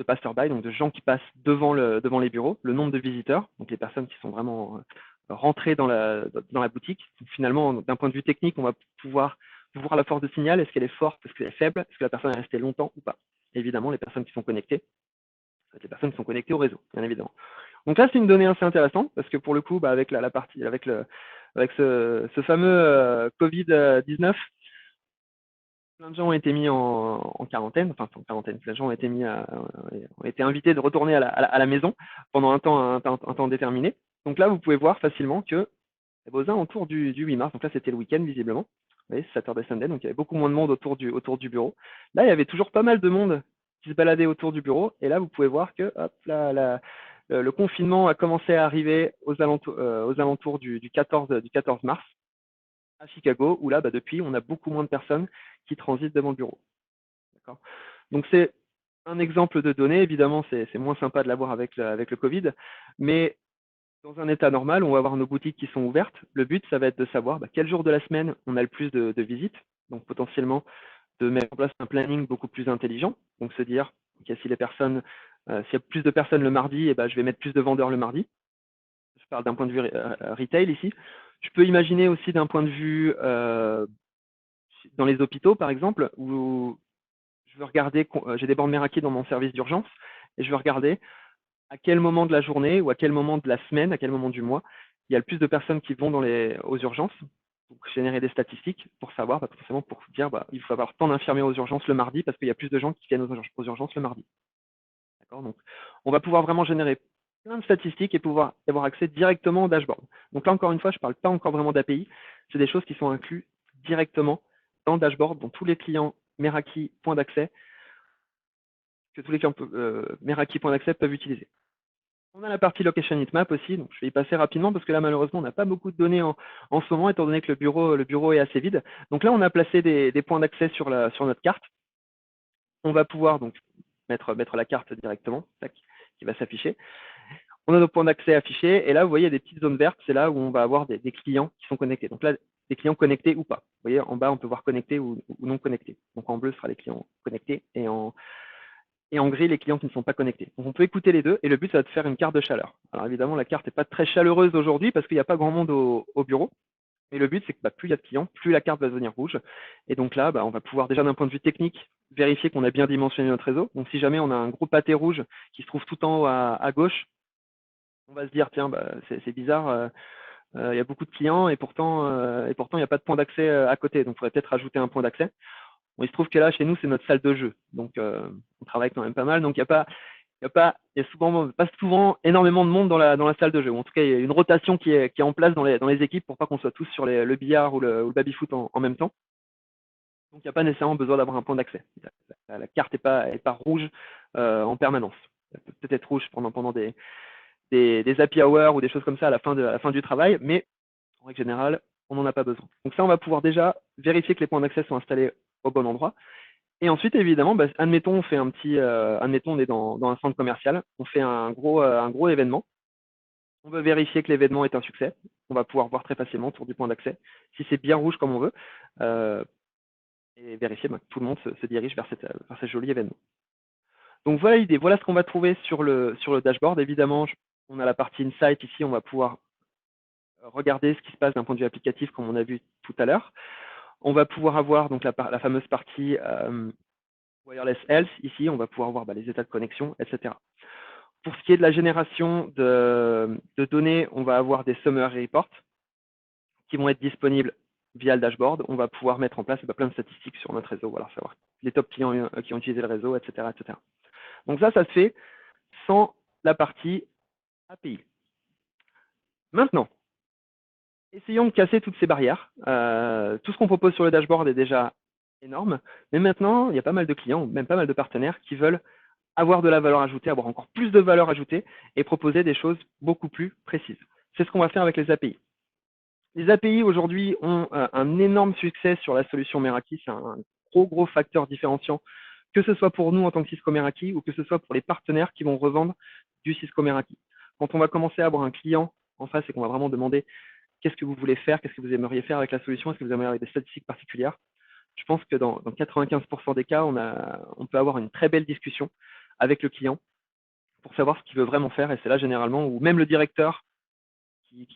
passersby, donc de gens qui passent devant les bureaux, le nombre de visiteurs, donc les personnes qui sont vraiment rentrées dans la boutique. Donc finalement, d'un point de vue technique, on va pouvoir voir la force de signal. Est-ce qu'elle est forte? Est-ce qu'elle est faible? Est-ce que la personne est restée longtemps ou pas? Évidemment, les personnes qui sont connectées, les personnes qui sont connectées au réseau, bien évidemment. Donc là, c'est une donnée assez intéressante parce que pour le coup, avec la partie, avec ce fameux Covid-19, plein de gens ont été mis en quarantaine, enfin en quarantaine, plein de gens ont été invités de retourner à la maison pendant un temps déterminé. Donc là, vous pouvez voir facilement que aux alentours du 8 mars, donc là c'était le week-end visiblement, vous voyez, Saturday Sunday, donc il y avait beaucoup moins de monde autour du bureau. Là, il y avait toujours pas mal de monde qui se baladaient autour du bureau. Et là, vous pouvez voir que hop, le confinement a commencé à arriver aux alentours du 14 mars à Chicago, où là, depuis, on a beaucoup moins de personnes qui transitent devant le bureau. Donc, c'est un exemple de données. Évidemment, c'est moins sympa de l'avoir avec le Covid, mais dans un état normal, on va avoir nos boutiques qui sont ouvertes. Le but, ça va être de savoir quel jour de la semaine on a le plus de visites, donc potentiellement de mettre en place un planning beaucoup plus intelligent. Donc se dire, si les personnes, s'il y a plus de personnes le mardi, je vais mettre plus de vendeurs le mardi. Je parle d'un point de vue retail ici. Je peux imaginer aussi d'un point de vue dans les hôpitaux, par exemple, où je veux regarder, j'ai des bornes Meraki dans mon service d'urgence, et je veux regarder à quel moment de la journée ou à quel moment de la semaine, à quel moment du mois, il y a le plus de personnes qui vont aux urgences, pour générer des statistiques, pour savoir, potentiellement pour dire, il faut avoir tant d'infirmiers aux urgences le mardi, parce qu'il y a plus de gens qui viennent aux urgences le mardi. Donc, on va pouvoir vraiment générer plein de statistiques et pouvoir avoir accès directement au dashboard. Donc là, encore une fois, je ne parle pas encore vraiment d'API, c'est des choses qui sont incluses directement dans le dashboard, dont tous les clients Meraki point d'accès, que tous les clients Meraki point d'accès peuvent utiliser. On a la partie Location Heatmap aussi, donc je vais y passer rapidement parce que là, malheureusement, on n'a pas beaucoup de données en ce moment, étant donné que le bureau est assez vide. Donc là, on a placé des points d'accès sur notre carte. On va pouvoir donc mettre la carte directement, tac, qui va s'afficher. On a nos points d'accès affichés, et là, vous voyez, il y a des petites zones vertes, c'est là où on va avoir des clients qui sont connectés. Donc là, des clients connectés ou pas. Vous voyez, en bas, on peut voir connectés ou non connectés. Donc en bleu, ce sera les clients connectés, et en gris, les clients qui ne sont pas connectés. Donc on peut écouter les deux, et le but, c'est de faire une carte de chaleur. Alors évidemment, la carte n'est pas très chaleureuse aujourd'hui parce qu'il n'y a pas grand monde au bureau, mais le but, c'est que plus il y a de clients, plus la carte va devenir rouge. Et donc là, on va pouvoir déjà d'un point de vue technique vérifier qu'on a bien dimensionné notre réseau. Donc si jamais on a un gros pâté rouge qui se trouve tout en haut à gauche, on va se dire, tiens, c'est bizarre, il y a beaucoup de clients et pourtant, il n'y a pas de point d'accès à côté. Donc il faudrait peut-être rajouter un point d'accès. Bon, il se trouve que là, chez nous, c'est notre salle de jeu. Donc, on travaille quand même pas mal. Donc, il y a pas souvent énormément de monde dans la salle de jeu. En tout cas, il y a une rotation qui est en place dans les équipes pour pas qu'on soit tous sur le billard ou le baby-foot en même temps. Donc, il n'y a pas nécessairement besoin d'avoir un point d'accès. La carte n'est pas rouge en permanence. Elle peut peut-être être rouge pendant des happy hours ou des choses comme ça à la fin du travail, mais en règle générale, on n'en a pas besoin. Donc ça, on va pouvoir déjà vérifier que les points d'accès sont installés au bon endroit. Et ensuite, évidemment, admettons, on fait admettons, on est dans un centre commercial, on fait un gros événement. On veut vérifier que l'événement est un succès. On va pouvoir voir très facilement autour du point d'accès si c'est bien rouge comme on veut, et vérifier que tout le monde se dirige vers ce joli événement. Donc voilà l'idée, voilà ce qu'on va trouver sur le dashboard. Évidemment, on a la partie Insight ici, on va pouvoir regarder ce qui se passe d'un point de vue applicatif, comme on a vu tout à l'heure. On va pouvoir avoir donc la fameuse partie Wireless Health, ici, on va pouvoir voir les états de connexion, etc. Pour ce qui est de la génération de données, on va avoir des summary reports qui vont être disponibles via le dashboard. On va pouvoir mettre en place plein de statistiques sur notre réseau, voilà, savoir les top clients qui ont utilisé le réseau, etc., etc. Donc ça se fait sans la partie API. Maintenant, essayons de casser toutes ces barrières. Tout ce qu'on propose sur le dashboard est déjà énorme, mais maintenant, il y a pas mal de clients, même pas mal de partenaires qui veulent avoir de la valeur ajoutée, avoir encore plus de valeur ajoutée et proposer des choses beaucoup plus précises. C'est ce qu'on va faire avec les API. Les API aujourd'hui ont un énorme succès sur la solution Meraki, c'est un gros facteur différenciant, que ce soit pour nous en tant que Cisco Meraki ou que ce soit pour les partenaires qui vont revendre du Cisco Meraki. Quand on va commencer à avoir un client en face et qu'on va vraiment demander qu'est-ce que vous voulez faire, qu'est-ce que vous aimeriez faire avec la solution, est-ce que vous aimeriez des statistiques particulières, je pense que dans 95% des cas, on peut avoir une très belle discussion avec le client pour savoir ce qu'il veut vraiment faire. Et c'est là généralement où même le directeur qui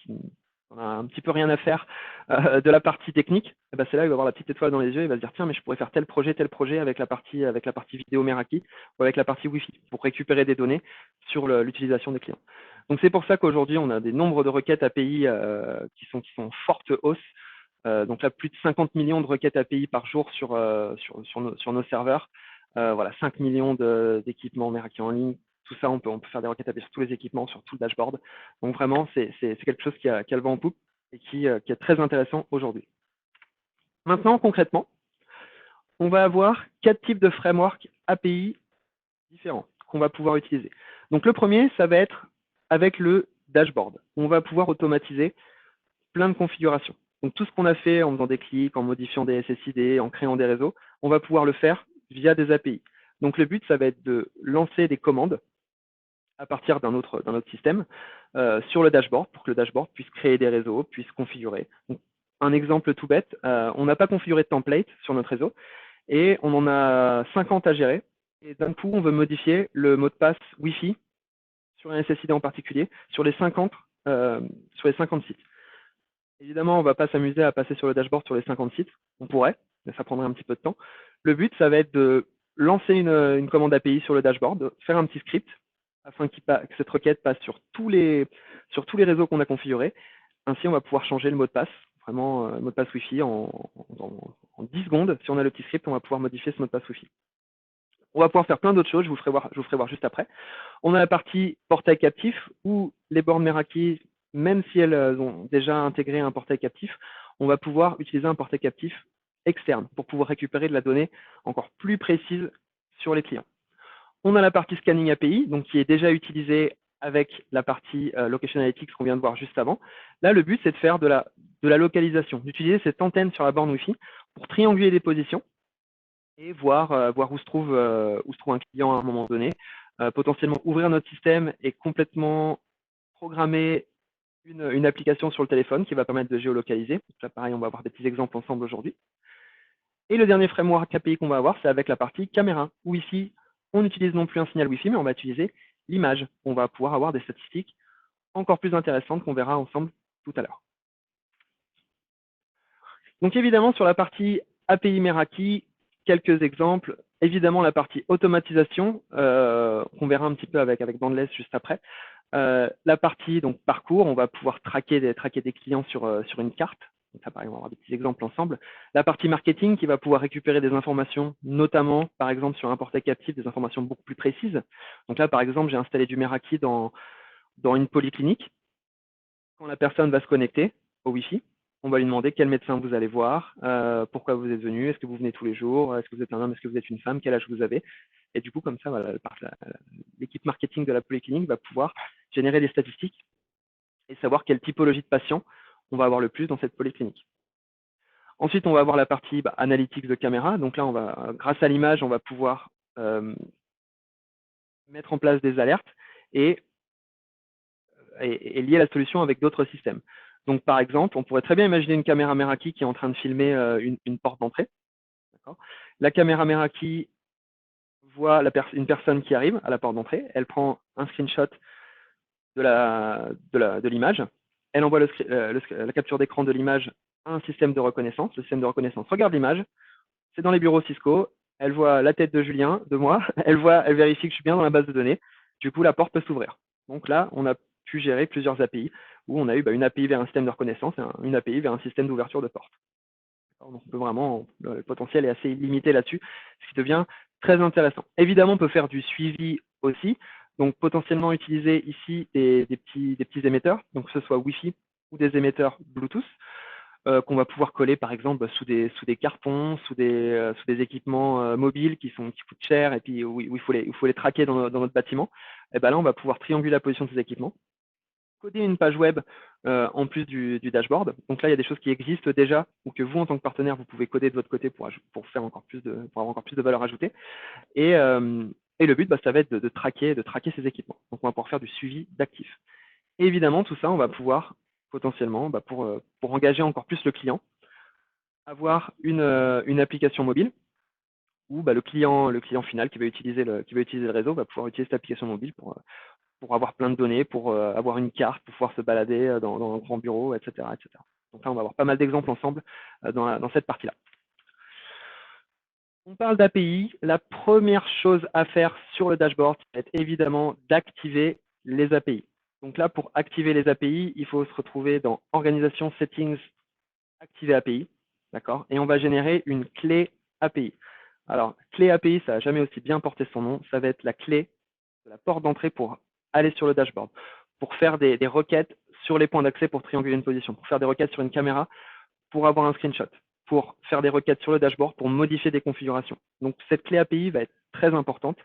en a un petit peu rien à faire de la partie technique, c'est là il va avoir la petite étoile dans les yeux, il va se dire tiens, mais je pourrais faire tel projet avec la partie vidéo Meraki ou avec la partie Wi-Fi pour récupérer des données sur l'utilisation des clients. Donc c'est pour ça qu'aujourd'hui on a des nombres de requêtes API qui sont en forte hausse. Donc là, plus de 50 millions de requêtes API par jour sur nos serveurs. Voilà, 5 millions d'équipements Meraki en ligne. Tout ça, on peut faire des requêtes API sur tous les équipements, sur tout le dashboard. Donc vraiment, c'est quelque chose qui a le vent en poupe et qui est très intéressant aujourd'hui. Maintenant, concrètement, on va avoir 4 types de frameworks API différents qu'on va pouvoir utiliser. Donc le premier, ça va être avec le dashboard. On va pouvoir automatiser plein de configurations. Donc tout ce qu'on a fait en faisant des clics, en modifiant des SSID, en créant des réseaux, on va pouvoir le faire via des API. Donc le but, ça va être de lancer des commandes à partir d'un autre système sur le dashboard pour que le dashboard puisse créer des réseaux, puisse configurer. Donc, un exemple tout bête, on n'a pas configuré de template sur notre réseau et on en a 50 à gérer. Et d'un coup, on veut modifier le mot de passe Wi-Fi sur un SSID en particulier sur les 50 sites. Évidemment, on ne va pas s'amuser à passer sur le dashboard sur les 50 sites. On pourrait, mais ça prendrait un petit peu de temps. Le but, ça va être de lancer une commande API sur le dashboard, de faire un petit script afin que cette requête passe sur tous les réseaux qu'on a configurés. Ainsi, on va pouvoir changer le mot de passe, vraiment le mot de passe Wi-Fi en 10 secondes. Si on a le petit script, on va pouvoir modifier ce mot de passe Wi-Fi. On va pouvoir faire plein d'autres choses, je vous ferai voir juste après. On a la partie portail captif où les bornes Meraki, même si elles ont déjà intégré un portail captif, on va pouvoir utiliser un portail captif externe pour pouvoir récupérer de la donnée encore plus précise sur les clients. On a la partie scanning API, donc qui est déjà utilisée avec la partie location analytics qu'on vient de voir juste avant. Là, le but, c'est de faire de la localisation, d'utiliser cette antenne sur la borne Wi-Fi pour trianguler des positions et voir où se trouve un client à un moment donné, potentiellement ouvrir notre système et complètement programmer une application sur le téléphone qui va permettre de géolocaliser. Là, pareil, on va avoir des petits exemples ensemble aujourd'hui. Et le dernier framework API qu'on va avoir, c'est avec la partie caméra, où ici, on n'utilise non plus un signal Wi-Fi, mais on va utiliser l'image. On va pouvoir avoir des statistiques encore plus intéressantes qu'on verra ensemble tout à l'heure. Donc évidemment, sur la partie API Meraki, quelques exemples. Évidemment, la partie automatisation, qu'on verra un petit peu avec Bandless juste après. La partie donc parcours, on va pouvoir traquer des clients sur une carte. Donc ça, pareil, on va avoir des petits exemples ensemble. La partie marketing qui va pouvoir récupérer des informations, notamment, par exemple, sur un portail captif, des informations beaucoup plus précises. Donc là, par exemple, j'ai installé du Meraki dans une polyclinique. Quand la personne va se connecter au Wi-Fi, on va lui demander quel médecin vous allez voir, pourquoi vous êtes venu, est-ce que vous venez tous les jours, est-ce que vous êtes un homme, est-ce que vous êtes une femme, quel âge vous avez. Et du coup, comme ça, voilà, l'équipe marketing de la polyclinique va pouvoir générer des statistiques et savoir quelle typologie de patients on va avoir le plus dans cette polyclinique. Ensuite, on va avoir la partie analytics de caméra. Donc là, grâce à l'image, on va pouvoir mettre en place des alertes et lier la solution avec d'autres systèmes. Donc, par exemple, on pourrait très bien imaginer une caméra Meraki qui est en train de filmer une porte d'entrée. La caméra Meraki voit une personne qui arrive à la porte d'entrée. Elle prend un screenshot de l'image. Elle envoie la capture d'écran de l'image à un système de reconnaissance. Le système de reconnaissance regarde l'image. C'est dans les bureaux Cisco. Elle voit la tête de Julien, de moi. Elle vérifie que je suis bien dans la base de données. Du coup, la porte peut s'ouvrir. Donc là, on a pu gérer plusieurs API où on a eu une API vers un système de reconnaissance et une API vers un système d'ouverture de porte. Donc on peut vraiment, le potentiel est assez limité là-dessus, ce qui devient très intéressant. Évidemment, on peut faire du suivi aussi, donc potentiellement utiliser ici des petits émetteurs, donc que ce soit Wi-Fi ou des émetteurs Bluetooth, qu'on va pouvoir coller par exemple sous des cartons, sous des équipements mobiles qui coûtent cher et puis où il faut les traquer dans notre bâtiment. Et ben là, on va pouvoir trianguler la position de ces équipements, coder une page web en plus du dashboard. Donc là, il y a des choses qui existent déjà ou que vous, en tant que partenaire, vous pouvez coder de votre côté pour avoir encore plus de valeur ajoutée. Et le but, ça va être de traquer ces équipements. Donc on va pouvoir faire du suivi d'actifs. Et évidemment, tout ça, on va pouvoir potentiellement, pour engager encore plus le client, avoir une application mobile où le client final qui va utiliser le réseau va pouvoir utiliser cette application mobile pour avoir plein de données, pour avoir une carte, pour pouvoir se balader dans un grand bureau, etc., etc. Donc là, on va avoir pas mal d'exemples ensemble dans cette partie-là. On parle d'API. La première chose à faire sur le dashboard, c'est évidemment d'activer les API. Donc là, pour activer les API, il faut se retrouver dans Organisation, Settings, Activer API. D'accord. Et on va générer une clé API. Alors, clé API, ça n'a jamais aussi bien porté son nom. Ça va être la clé de la porte d'entrée pour aller sur le dashboard, pour faire des requêtes sur les points d'accès pour trianguler une position, pour faire des requêtes sur une caméra, pour avoir un screenshot, pour faire des requêtes sur le dashboard, pour modifier des configurations. Donc, cette clé API va être très importante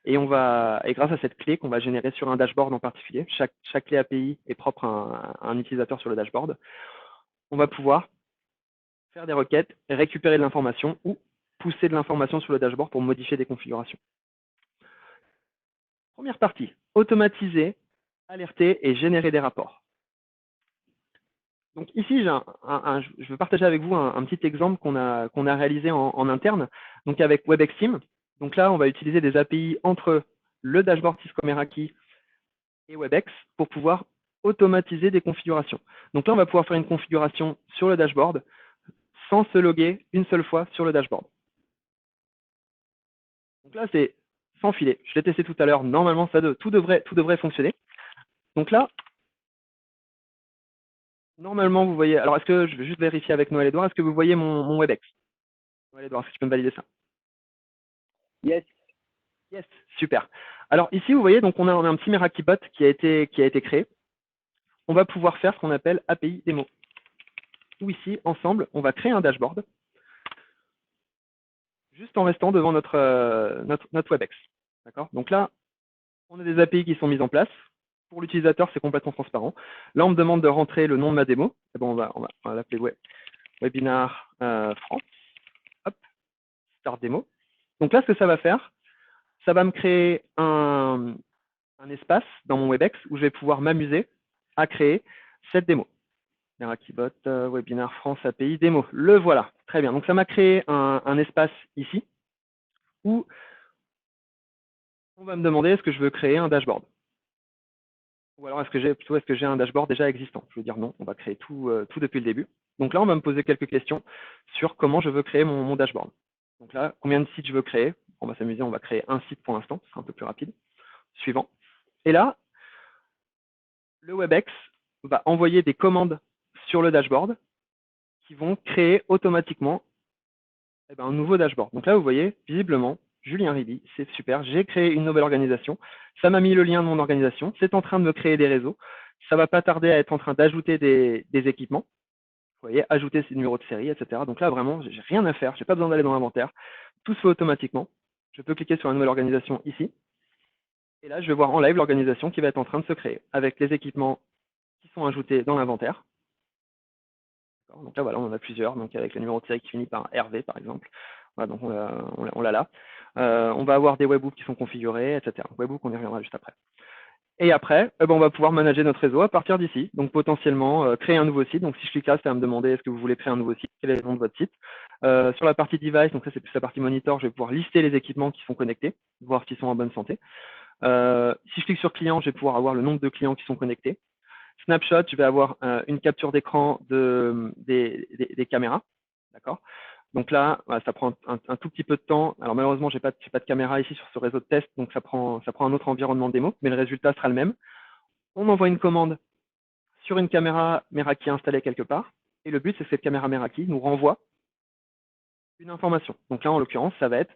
Et grâce à cette clé qu'on va générer sur un dashboard en particulier, chaque clé API est propre à un utilisateur sur le dashboard, on va pouvoir faire des requêtes, récupérer de l'information ou pousser de l'information sur le dashboard pour modifier des configurations. Première partie, automatiser, alerter et générer des rapports. Donc ici, je veux partager avec vous un petit exemple qu'on a réalisé en interne, donc avec WebEx Team. Donc là, on va utiliser des API entre le dashboard Cisco Meraki et WebEx pour pouvoir automatiser des configurations. Donc là, on va pouvoir faire une configuration sur le dashboard sans se loguer une seule fois sur le dashboard. Donc là, c'est sans filet. Je l'ai testé tout à l'heure. Normalement, tout devrait fonctionner. Donc là, normalement, vous voyez. Alors, est-ce que je vais juste vérifier avec Noël-Edouard, est-ce que vous voyez mon WebEx? Noël-Edouard, est-ce que tu peux me valider ça? Yes. Yes, super. Alors ici, vous voyez, donc on a un petit Meraki bot qui a été créé. On va pouvoir faire ce qu'on appelle API démo. Où ici, ensemble, on va créer un dashboard juste en restant devant notre WebEx. D'accord? Donc là, on a des API qui sont mises en place. Pour l'utilisateur, c'est complètement transparent. Là, on me demande de rentrer le nom de ma démo. Et bon, on va l'appeler Webinar France. Hop, Start démo. Donc là, ce que ça va faire, ça va me créer un espace dans mon WebEx où je vais pouvoir m'amuser à créer cette démo. Merakibot, Webinar France API démo. Le voilà. Très bien. Donc ça m'a créé un espace ici où on va me demander est-ce que je veux créer un dashboard. Ou alors est-ce que j'ai un dashboard déjà existant? Je veux dire non, on va créer tout depuis le début. Donc là, on va me poser quelques questions sur comment je veux créer mon dashboard. Donc là, combien de sites je veux créer? On va s'amuser, on va créer un site pour l'instant, ce sera un peu plus rapide. Suivant. Et là, le WebEx va envoyer des commandes sur le dashboard qui vont créer automatiquement un nouveau dashboard. Donc là, vous voyez, visiblement, Julien Riby, c'est super, j'ai créé une nouvelle organisation, ça m'a mis le lien de mon organisation, c'est en train de me créer des réseaux, ça va pas tarder à être en train d'ajouter des équipements, vous voyez, ajouter ses numéros de série, etc. Donc là, vraiment, j'ai rien à faire, j'ai pas besoin d'aller dans l'inventaire, tout se fait automatiquement. Je peux cliquer sur la nouvelle organisation ici, et là, je vais voir en live l'organisation qui va être en train de se créer, avec les équipements qui sont ajoutés dans l'inventaire. Donc là, voilà, on en a plusieurs, donc avec le numéro de série qui finit par RV, par exemple. Voilà, donc on l'a là. On va avoir des webhooks qui sont configurés, etc. Webhook, on y reviendra juste après. Et après, on va pouvoir manager notre réseau à partir d'ici. Donc potentiellement, créer un nouveau site. Donc si je clique là, ça va me demander est-ce que vous voulez créer un nouveau site, quel est le nom de votre site. Sur la partie device, donc ça c'est plus la partie monitor, je vais pouvoir lister les équipements qui sont connectés, voir s'ils sont en bonne santé. Si je clique sur client, je vais pouvoir avoir le nombre de clients qui sont connectés. Snapshot, je vais avoir une capture d'écran des caméras. D'accord. Donc là, ça prend un tout petit peu de temps. Alors malheureusement, je n'ai pas de caméra ici sur ce réseau de test, donc ça prend un autre environnement démo, mais le résultat sera le même. On envoie une commande sur une caméra Meraki installée quelque part, et le but, c'est que cette caméra Meraki nous renvoie une information. Donc là, en l'occurrence, ça va être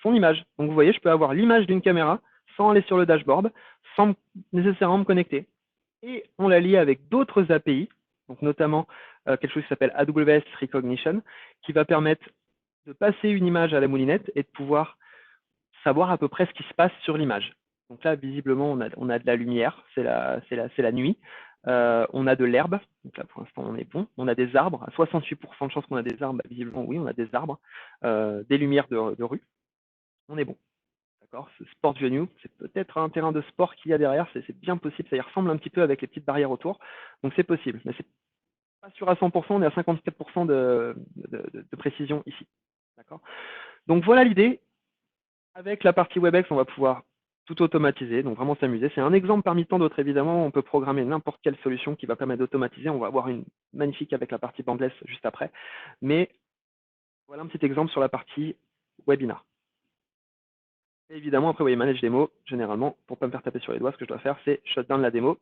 son image. Donc vous voyez, je peux avoir l'image d'une caméra sans aller sur le dashboard, sans nécessairement me connecter. Et on la lie avec d'autres API, donc notamment quelque chose qui s'appelle AWS Recognition, qui va permettre de passer une image à la moulinette et de pouvoir savoir à peu près ce qui se passe sur l'image. Donc là, visiblement, on a de la lumière, c'est la nuit. On a de l'herbe, donc là pour l'instant on est bon. On a des arbres, à 68% de chance qu'on a des arbres, visiblement oui, on a des arbres, des lumières de rue. On est bon. D'accord, ce Sport Venue, c'est peut-être un terrain de sport qu'il y a derrière, c'est bien possible, ça y ressemble un petit peu avec les petites barrières autour, donc c'est possible, mais c'est pas sûr à 100%, on est à 54% de précision ici. D'accord. Donc voilà l'idée. Avec la partie WebEx, on va pouvoir tout automatiser, donc vraiment s'amuser. C'est un exemple parmi tant d'autres, évidemment. On peut programmer n'importe quelle solution qui va permettre d'automatiser. On va avoir une magnifique avec la partie Bandless juste après. Mais voilà un petit exemple sur la partie webinar. Et évidemment, après, vous voyez, manage démo, généralement, pour ne pas me faire taper sur les doigts, ce que je dois faire, c'est shutdown la démo.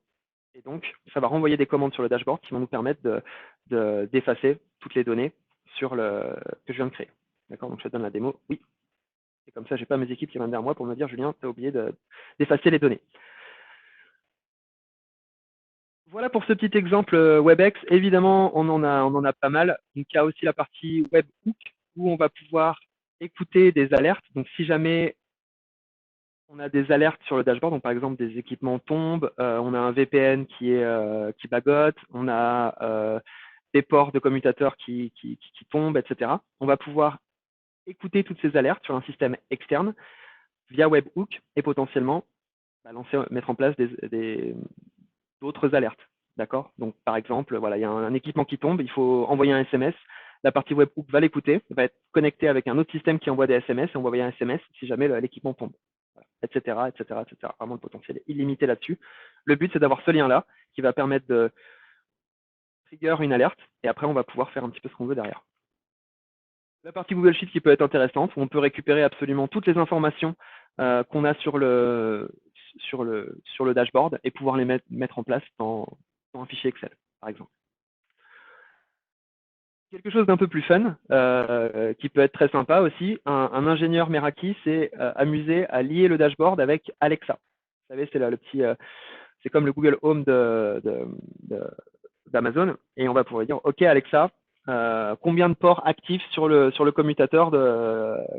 Et donc, ça va renvoyer des commandes sur le dashboard qui vont nous permettre d'effacer toutes les données que je viens de créer. D'accord, donc shutdown la démo, oui. Et comme ça, je n'ai pas mes équipes qui viennent vers moi pour me dire, Julien, tu as oublié d'effacer les données. Voilà pour ce petit exemple WebEx. Évidemment, on en a pas mal. Donc, il y a aussi la partie webhook où on va pouvoir écouter des alertes. Donc, si jamais On a des alertes sur le dashboard, donc par exemple des équipements tombent, on a un VPN qui bagote, on a des ports de commutateurs qui tombent, etc. On va pouvoir écouter toutes ces alertes sur un système externe via webhook et potentiellement mettre en place d'autres alertes. D'accord. Donc, par exemple, voilà, il y a un équipement qui tombe, il faut envoyer un SMS. La partie webhook va l'écouter, va être connectée avec un autre système qui envoie des SMS et on va envoyer un SMS si jamais l'équipement tombe, voilà, etc., etc., etc. Vraiment, le potentiel est illimité là-dessus. Le but, c'est d'avoir ce lien-là qui va permettre de trigger une alerte et après, on va pouvoir faire un petit peu ce qu'on veut derrière. La partie Google Sheet qui peut être intéressante, où on peut récupérer absolument toutes les informations qu'on a sur le dashboard et pouvoir les mettre en place dans un fichier Excel, par exemple. Quelque chose d'un peu plus fun, qui peut être très sympa aussi, un ingénieur Meraki s'est amusé à lier le dashboard avec Alexa. Vous savez, c'est le petit, c'est comme le Google Home d'Amazon, et on va pouvoir dire, OK Alexa, combien de ports actifs sur le commutateur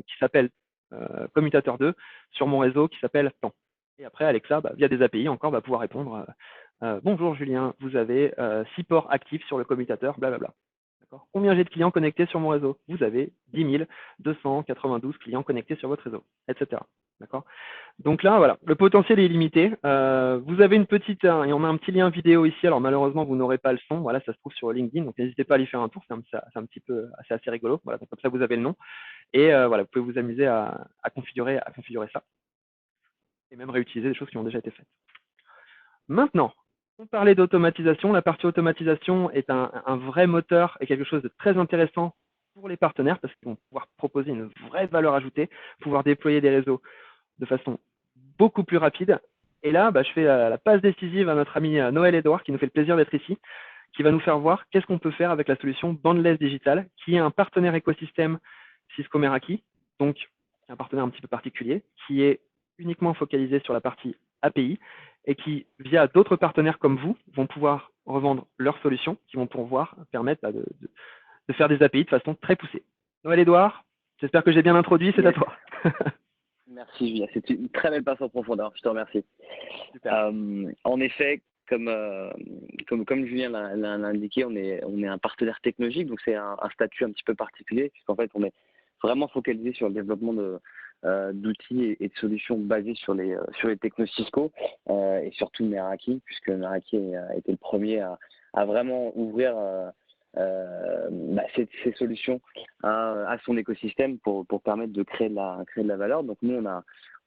qui s'appelle commutateur 2 sur mon réseau qui s'appelle temps. Et après, Alexa, via des API encore, va pouvoir répondre bonjour Julien, vous avez 6 ports actifs sur le commutateur, blablabla. Combien j'ai de clients connectés sur mon réseau? Vous avez 10 292 clients connectés sur votre réseau, etc. D'accord. Donc là, voilà, le potentiel est illimité. Vous avez une petite, et on a un petit lien vidéo ici. Alors malheureusement, vous n'aurez pas le son. Voilà, ça se trouve sur LinkedIn. Donc n'hésitez pas à aller faire un tour. C'est un petit peu, c'est assez rigolo. Voilà, donc comme ça vous avez le nom. Et voilà, vous pouvez vous amuser à configurer ça et même réutiliser des choses qui ont déjà été faites. Maintenant, on parlait d'automatisation. La partie automatisation est un vrai moteur et quelque chose de très intéressant pour les partenaires parce qu'ils vont pouvoir proposer une vraie valeur ajoutée, pouvoir déployer des réseaux de façon beaucoup plus rapide. Et là, je fais la passe décisive à notre ami Noël Edouard qui nous fait le plaisir d'être ici, qui va nous faire voir qu'est-ce qu'on peut faire avec la solution Boundless Digital, qui est un partenaire écosystème Cisco Meraki, donc un partenaire un petit peu particulier, qui est uniquement focalisé sur la partie API et qui, via d'autres partenaires comme vous, vont pouvoir revendre leurs solutions, qui vont pouvoir permettre de faire des API de façon très poussée. Noël Edouard, j'espère que j'ai bien introduit, c'est à toi. Merci Julien, c'est une très belle passe en profondeur, je te remercie. En effet, comme Julien l'a indiqué, on est un partenaire technologique, donc c'est un statut un petit peu particulier, puisqu'en fait on est vraiment focalisé sur le développement d'outils et de solutions basées sur les technos Cisco et surtout Meraki, puisque Meraki a été le premier à vraiment ouvrir ces solutions à son écosystème pour permettre de créer de la valeur. Donc nous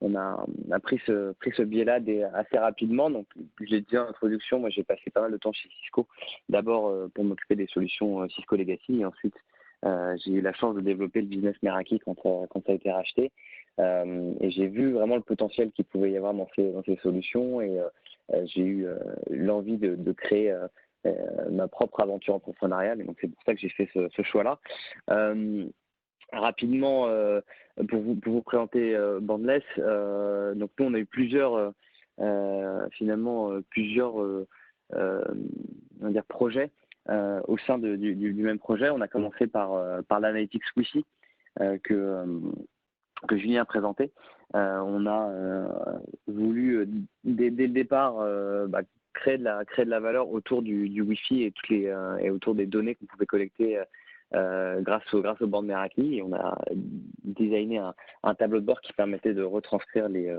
on a pris ce biais-là assez rapidement. Donc je l'ai dit en introduction, moi j'ai passé pas mal de temps chez Cisco, d'abord pour m'occuper des solutions Cisco Legacy, et ensuite j'ai eu la chance de développer le business Meraki quand ça a été racheté. Et j'ai vu vraiment le potentiel qu'il pouvait y avoir dans ces solutions, et j'ai eu l'envie de créer ma propre aventure entrepreneuriale, et donc c'est pour ça que j'ai fait ce choix-là. Rapidement, pour vous présenter Boundless, donc nous on a eu plusieurs projets au sein du même projet. On a commencé par l'analytics Wi-Fi que Julien a présenté. On a voulu dès le départ créer de la valeur autour du Wi-Fi et autour des données qu'on pouvait collecter grâce aux bornes Meraki, et on a designé un tableau de bord qui permettait de retranscrire les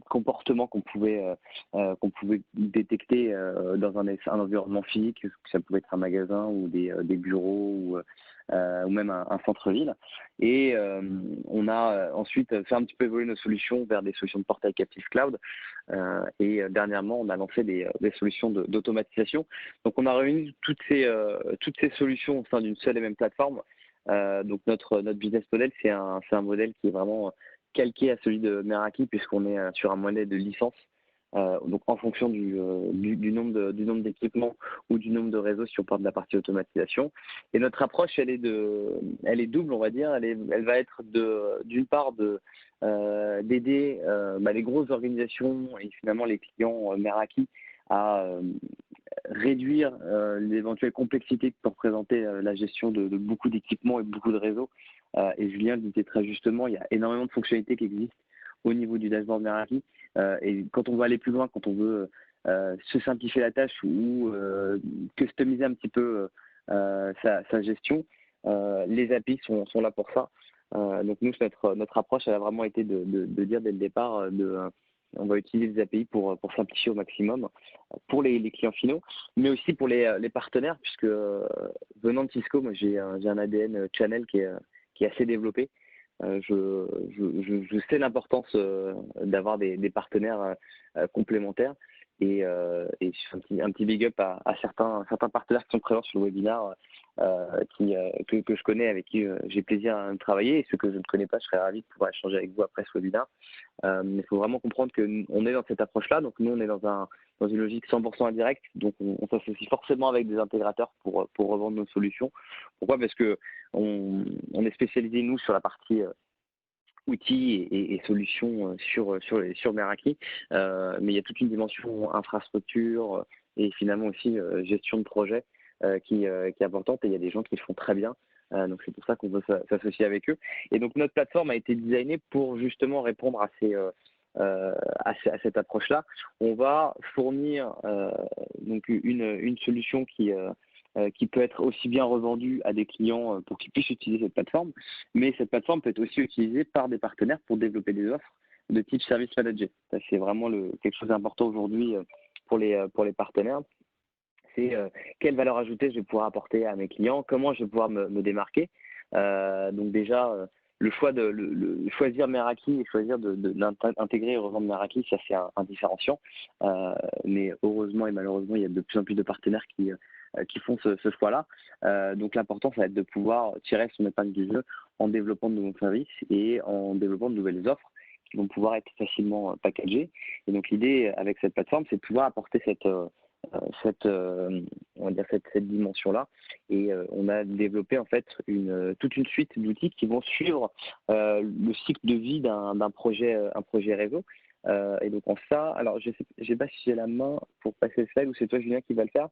comportements qu'on pouvait détecter dans un environnement physique, que ça pouvait être un magasin ou des bureaux ou même un centre-ville. Et on a ensuite fait un petit peu évoluer nos solutions vers des solutions de portail captif cloud. Et dernièrement, on a lancé des solutions d'automatisation. Donc on a réuni toutes ces solutions au sein d'une seule et même plateforme. Donc notre business model, c'est un modèle qui est vraiment calqué à celui de Meraki, puisqu'on est sur un modèle de licence. Donc en fonction du nombre d'équipements ou du nombre de réseaux, si on parle de la partie automatisation. Et notre approche, elle est double, on va dire. Elle va être d'une part d'aider les grosses organisations et finalement les clients Meraki à réduire l'éventuelle complexité que peut représenter la gestion de beaucoup d'équipements et beaucoup de réseaux Et Julien le disait très justement, il y a énormément de fonctionnalités qui existent au niveau du dashboard Meraki. Et quand on veut aller plus loin, quand on veut se simplifier la tâche ou customiser un petit peu sa gestion, les API sont là pour ça. Donc nous, notre approche, elle a vraiment été de dire dès le départ, on va utiliser les API pour simplifier au maximum pour les clients finaux, mais aussi pour les partenaires, puisque venant de Cisco, moi j'ai un ADN channel qui est assez développé. Je sais l'importance d'avoir des partenaires complémentaires et je fais un petit big up à certains partenaires qui sont présents sur le webinaire que je connais, avec qui j'ai plaisir à travailler, et ceux que je ne connais pas, je serais ravi de pouvoir échanger avec vous après ce webinaire. Mais il faut vraiment comprendre qu'on est dans cette approche-là. Donc nous, on est dans une logique 100% indirecte. Donc on s'associe forcément avec des intégrateurs pour revendre nos solutions. Pourquoi? Parce que on est spécialisé, nous, sur la partie outils et solutions sur Meraki, mais il y a toute une dimension infrastructure et finalement aussi gestion de projet qui est importante, et il y a des gens qui le font très bien. Donc c'est pour ça qu'on veut s'associer avec eux. Et donc notre plateforme a été designée pour justement répondre à cette approche-là. On va fournir donc une solution qui peut être aussi bien revendue à des clients pour qu'ils puissent utiliser cette plateforme, mais cette plateforme peut être aussi utilisée par des partenaires pour développer des offres de type service manager. Ça, c'est vraiment quelque chose d'important aujourd'hui pour les partenaires. C'est quelle valeur ajoutée je vais pouvoir apporter à mes clients, comment je vais pouvoir me démarquer. Donc déjà, le choix de choisir Meraki et choisir d'intégrer et revendre Meraki, ça c'est un différenciant. Mais heureusement et malheureusement, il y a de plus en plus de partenaires qui font ce choix-là. Donc l'important, ça va être de pouvoir tirer son épingle du jeu en développant de nouveaux services et en développant de nouvelles offres qui vont pouvoir être facilement packagées. Et donc l'idée avec cette plateforme, c'est de pouvoir apporter on va dire cette dimension-là. Et on a développé en fait toute une suite d'outils qui vont suivre le cycle de vie d'un projet, un projet réseau. Et donc en ça, alors je sais pas si j'ai la main pour passer le slide, ou c'est toi Julien qui va le faire.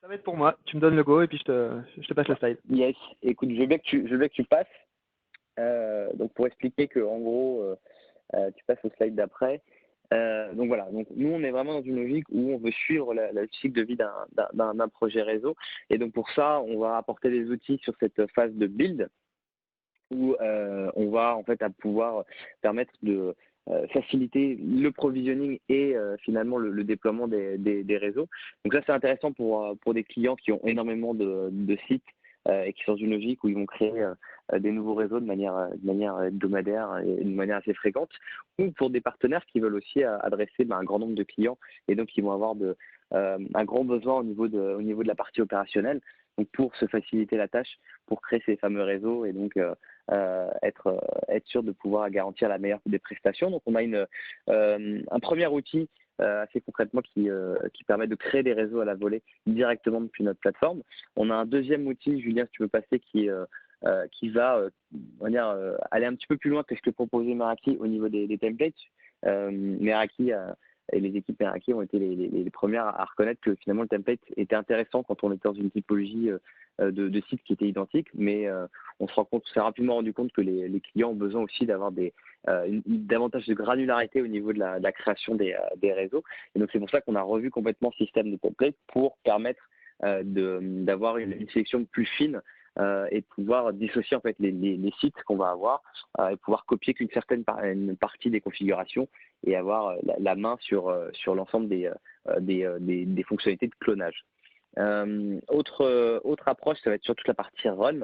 Ça va être pour moi. Tu me donnes le go et puis je te passe le slide. Yes. Écoute, je veux bien que tu passes. Donc pour expliquer que en gros, tu passes au slide d'après. Donc voilà, donc nous on est vraiment dans une logique où on veut suivre le cycle de vie d'un projet réseau, et donc pour ça on va apporter des outils sur cette phase de build où on va en fait pouvoir permettre de faciliter le provisioning et finalement le déploiement des réseaux. Donc ça c'est intéressant pour des clients qui ont énormément de sites et qui sont dans une logique où ils vont créer des nouveaux réseaux de manière hebdomadaire et de manière assez fréquente, ou pour des partenaires qui veulent aussi adresser un grand nombre de clients, et donc ils vont avoir un grand besoin au niveau de la partie opérationnelle, donc pour se faciliter la tâche, pour créer ces fameux réseaux et donc être sûr de pouvoir garantir la meilleure des prestations. Donc on a un premier outil assez concrètement qui permet de créer des réseaux à la volée directement depuis notre plateforme. On a un deuxième outil, Julien, si tu veux passer, qui va on va dire, aller un petit peu plus loin que ce que proposait Meraki au niveau des templates. Meraki et les équipes Meraki ont été les premières à reconnaître que finalement le template était intéressant quand on était dans une typologie de sites qui étaient identiques, mais on s'est rapidement rendu compte que les clients ont besoin aussi d'avoir davantage de granularité au niveau de la création des réseaux. Et donc c'est pour ça qu'on a revu complètement le système de template pour permettre d'avoir une sélection plus fine et pouvoir dissocier en fait les sites qu'on va avoir et pouvoir copier qu'une certaine partie des configurations et avoir la main sur l'ensemble des fonctionnalités de clonage. Autre approche, ça va être sur toute la partie run,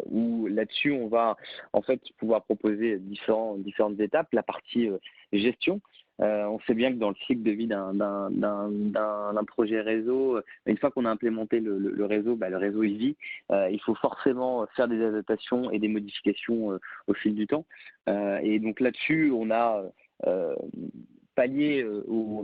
où là-dessus on va en fait pouvoir proposer différentes étapes. La partie gestion, on sait bien que dans le cycle de vie d'un projet réseau, une fois qu'on a implémenté le réseau, le réseau il vit. Il faut forcément faire des adaptations et des modifications au fil du temps. Et donc là-dessus, on a pallier on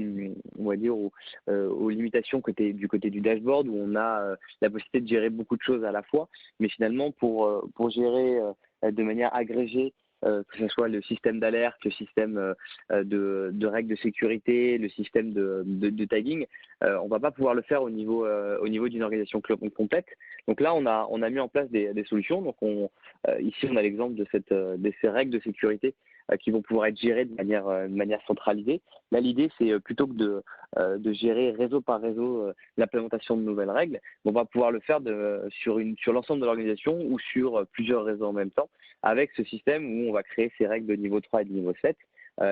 va dire aux limitations du côté du dashboard, où on a la possibilité de gérer beaucoup de choses à la fois, mais finalement pour gérer de manière agrégée que ce soit le système d'alerte, le système de règles de sécurité, le système de tagging. On ne va pas pouvoir le faire au niveau d'une organisation complète. Donc là, on a mis en place des solutions. Donc ici, on a l'exemple de ces règles de sécurité qui vont pouvoir être gérées de manière centralisée. Là, l'idée, c'est plutôt que de gérer réseau par réseau l'implémentation de nouvelles règles, on va pouvoir le faire sur l'ensemble de l'organisation ou sur plusieurs réseaux en même temps, avec ce système où on va créer ces règles de niveau 3 et de niveau 7,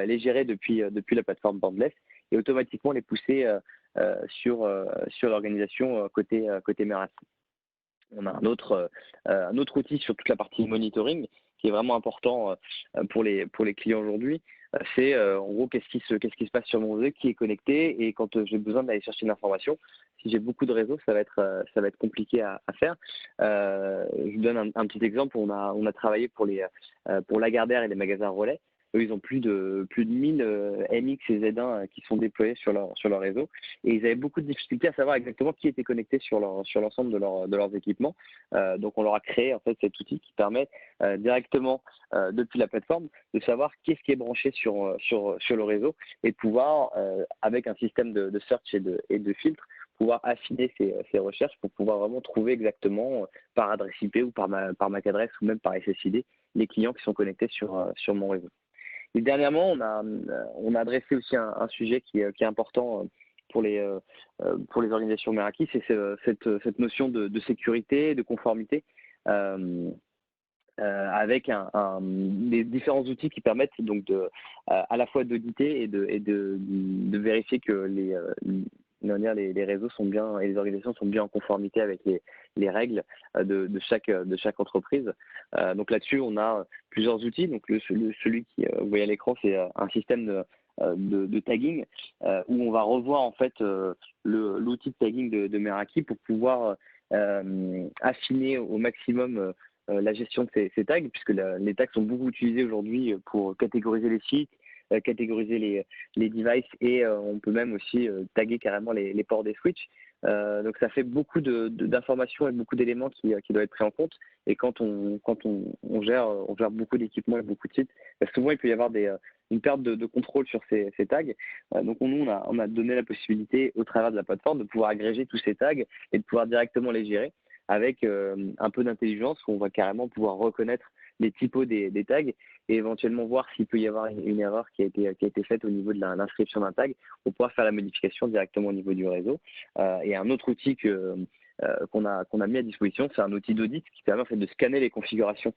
les gérer depuis la plateforme Boundless et automatiquement les pousser sur l'organisation côté Meraki. On a un autre outil sur toute la partie monitoring qui est vraiment important pour les clients aujourd'hui. C'est en gros qu'est-ce qui se passe sur mon réseau, qui est connecté, et quand j'ai besoin d'aller chercher une information, si j'ai beaucoup de réseaux, ça va être compliqué à faire. Je vous donne un petit exemple. On a travaillé pour Lagardère et les magasins relais. Eux, ils ont plus de 1000 MX et Z1 qui sont déployés sur leur réseau, et ils avaient beaucoup de difficultés à savoir exactement qui était connecté sur l'ensemble de leurs équipements. Donc on leur a créé en fait cet outil qui permet directement depuis la plateforme de savoir qu'est-ce qui est branché sur le réseau, et de pouvoir avec un système de search et de filtre pouvoir affiner ces recherches pour pouvoir vraiment trouver exactement par adresse IP ou par MAC adresse ou même par SSID les clients qui sont connectés sur mon réseau. Et dernièrement, on a adressé aussi un sujet qui est important pour les organisations Meraki, c'est cette notion de sécurité, de conformité, avec des différents outils qui permettent donc à la fois d'auditer et de vérifier que les réseaux sont bien et les organisations sont bien en conformité avec les règles de chaque entreprise. Donc là-dessus, on a plusieurs outils. Donc celui qui vous voyez à l'écran, c'est un système de tagging où on va revoir en fait l'outil de tagging de Meraki pour pouvoir affiner au maximum la gestion de ces tags, puisque les tags sont beaucoup utilisés aujourd'hui pour catégoriser les sites, catégoriser les devices, et on peut même aussi taguer carrément les ports des switches. Donc ça fait beaucoup d'informations et beaucoup d'éléments qui doivent être pris en compte. Et quand on gère beaucoup d'équipements et beaucoup de sites, souvent il peut y avoir une perte de contrôle sur ces tags. Donc nous, on a donné la possibilité au travers de la plateforme de pouvoir agréger tous ces tags et de pouvoir directement les gérer avec un peu d'intelligence, où on va carrément pouvoir reconnaître les typos des tags et éventuellement voir s'il peut y avoir une erreur qui a été faite au niveau de l'inscription d'un tag, pour pouvoir faire la modification directement au niveau du réseau. Et un autre outil qu'on a mis à disposition, c'est un outil d'audit qui permet en fait de scanner les configurations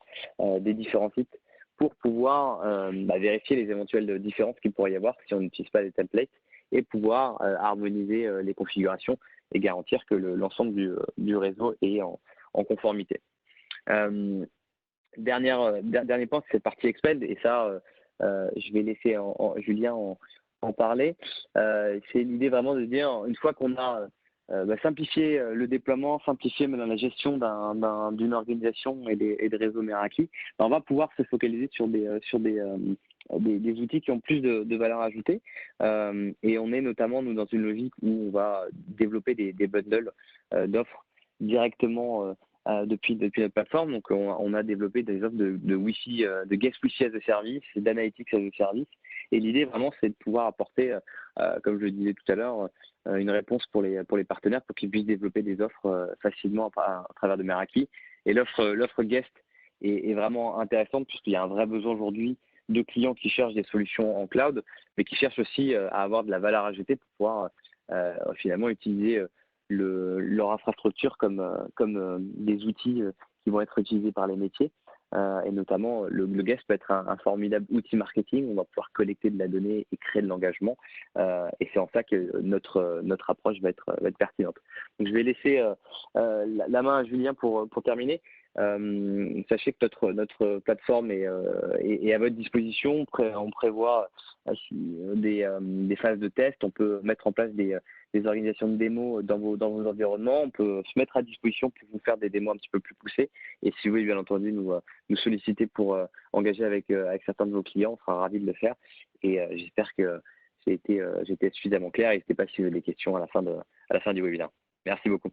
des différents sites pour pouvoir vérifier les éventuelles différences qu'il pourrait y avoir si on n'utilise pas les templates, et pouvoir harmoniser les configurations et garantir que l'ensemble du réseau est en conformité. Dernier point, c'est cette partie Exped, et ça, je vais laisser Julien en parler. C'est l'idée vraiment de dire, une fois qu'on a simplifié le déploiement, simplifié maintenant la gestion d'une organisation et des réseaux Meraki, on va pouvoir se focaliser sur des outils qui ont plus de valeur ajoutée. Et on est notamment, nous, dans une logique où on va développer des bundles d'offres directement depuis notre plateforme. Donc on a développé des offres de Wi-Fi, de guest Wi-Fi as a service, d'analytics as a service. Et l'idée vraiment, c'est de pouvoir apporter, comme je le disais tout à l'heure, une réponse pour les partenaires, pour qu'ils puissent développer des offres facilement à travers de Meraki. Et l'offre guest est vraiment intéressante, puisqu'il y a un vrai besoin aujourd'hui de clients qui cherchent des solutions en cloud, mais qui cherchent aussi à avoir de la valeur ajoutée pour pouvoir finalement utiliser leur infrastructure comme des outils qui vont être utilisés par les métiers. Et notamment, le guest peut être un formidable outil marketing. On va pouvoir collecter de la donnée et créer de l'engagement. Et c'est en ça que notre approche va être pertinente. Donc, je vais laisser la main à Julien pour terminer. Sachez que notre plateforme est à votre disposition. On prévoit des phases de test. On peut mettre en place des organisations de démos dans vos environnements. On peut se mettre à disposition pour vous faire des démos un petit peu plus poussées. Et si vous voulez bien entendu nous solliciter pour engager avec certains de vos clients, on sera ravis de le faire. Et j'espère que j'ai été suffisamment clair. N'hésitez pas si vous avez des questions à la fin du webinaire. Merci beaucoup.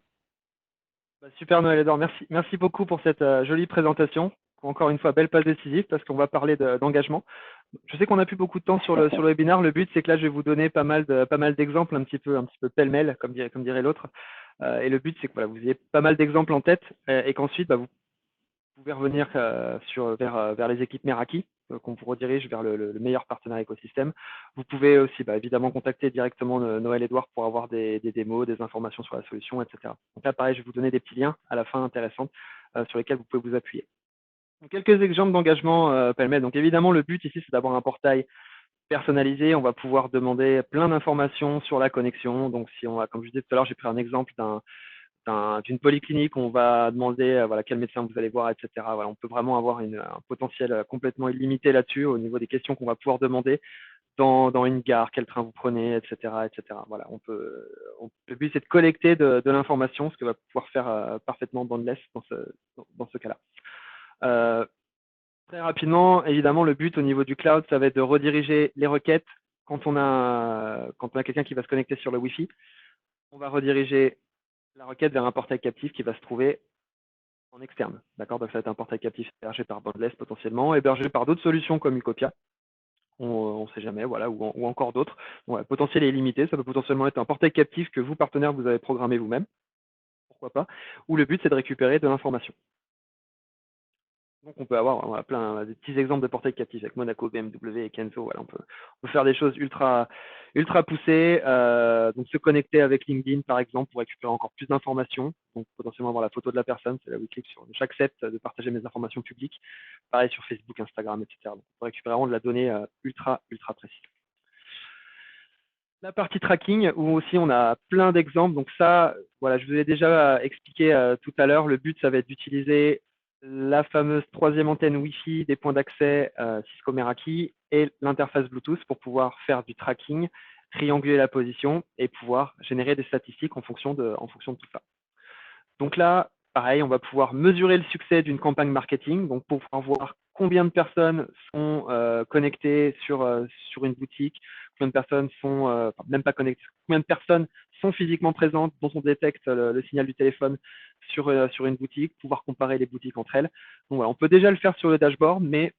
Super Noël Edouard, merci beaucoup pour cette jolie présentation. Encore une fois, belle passe décisive parce qu'on va parler d'engagement. Je sais qu'on n'a plus beaucoup de temps sur le webinaire. Le but, c'est que là, je vais vous donner pas mal d'exemples, un petit peu pêle-mêle, comme dirait l'autre. Et le but, c'est que voilà, vous ayez pas mal d'exemples en tête et qu'ensuite, bah, vous pouvez revenir vers les équipes Meraki, qu'on vous redirige vers le meilleur partenaire écosystème. Vous pouvez aussi évidemment contacter directement Noël Edouard pour avoir des démos, des informations sur la solution, etc. Donc là, pareil, je vais vous donner des petits liens à la fin intéressants sur lesquels vous pouvez vous appuyer. Donc, quelques exemples d'engagement pêle-mêle. Donc évidemment, le but ici, c'est d'avoir un portail personnalisé. On va pouvoir demander plein d'informations sur la connexion. Donc si on a, comme je disais tout à l'heure, j'ai pris un exemple d'une polyclinique, on va demander voilà, quel médecin vous allez voir, etc. Voilà, on peut vraiment avoir un potentiel complètement illimité là-dessus au niveau des questions qu'on va pouvoir demander dans une gare, quel train vous prenez, etc. etc. Voilà, le but, c'est de collecter de l'information, ce que va pouvoir faire parfaitement Boundless dans ce cas-là. Très rapidement, évidemment, le but au niveau du cloud, ça va être de rediriger les requêtes quand on a quelqu'un qui va se connecter sur le Wi-Fi. On va rediriger la requête vers un portail captif qui va se trouver en externe. D'accord. Donc ça va être un portail captif hébergé par Boundless potentiellement, hébergé par d'autres solutions comme Ucopia. On ne sait jamais, voilà, ou encore d'autres. Bon, le potentiel est limité. Ça peut potentiellement être un portail captif que vous, partenaires, vous avez programmé vous-même. Pourquoi pas. Ou le but, c'est de récupérer de l'information. Donc on peut avoir plein de petits exemples de portails captifs avec Monaco, BMW et Kenzo. Voilà, on peut faire des choses ultra poussées. Donc se connecter avec LinkedIn par exemple pour récupérer encore plus d'informations. Donc potentiellement avoir la photo de la personne. C'est là où il clique sur j'accepte de partager mes informations publiques. Pareil sur Facebook, Instagram, etc. Donc on peut récupérer vraiment de la donnée ultra précise. La partie tracking, où aussi on a plein d'exemples. Donc ça, voilà, je vous ai déjà expliqué tout à l'heure. Le but, ça va être d'utiliser la fameuse troisième antenne Wi-Fi des points d'accès Cisco Meraki et l'interface Bluetooth pour pouvoir faire du tracking, trianguler la position et pouvoir générer des statistiques en fonction de tout ça. Donc là, pareil, on va pouvoir mesurer le succès d'une campagne marketing, donc pour pouvoir voir combien de personnes sont connectées sur une boutique, combien de personnes sont, même pas connectées, combien de personnes sont physiquement présentes, dont on détecte le signal du téléphone sur une boutique, pouvoir comparer les boutiques entre elles. Donc voilà, on peut déjà le faire sur le dashboard, mais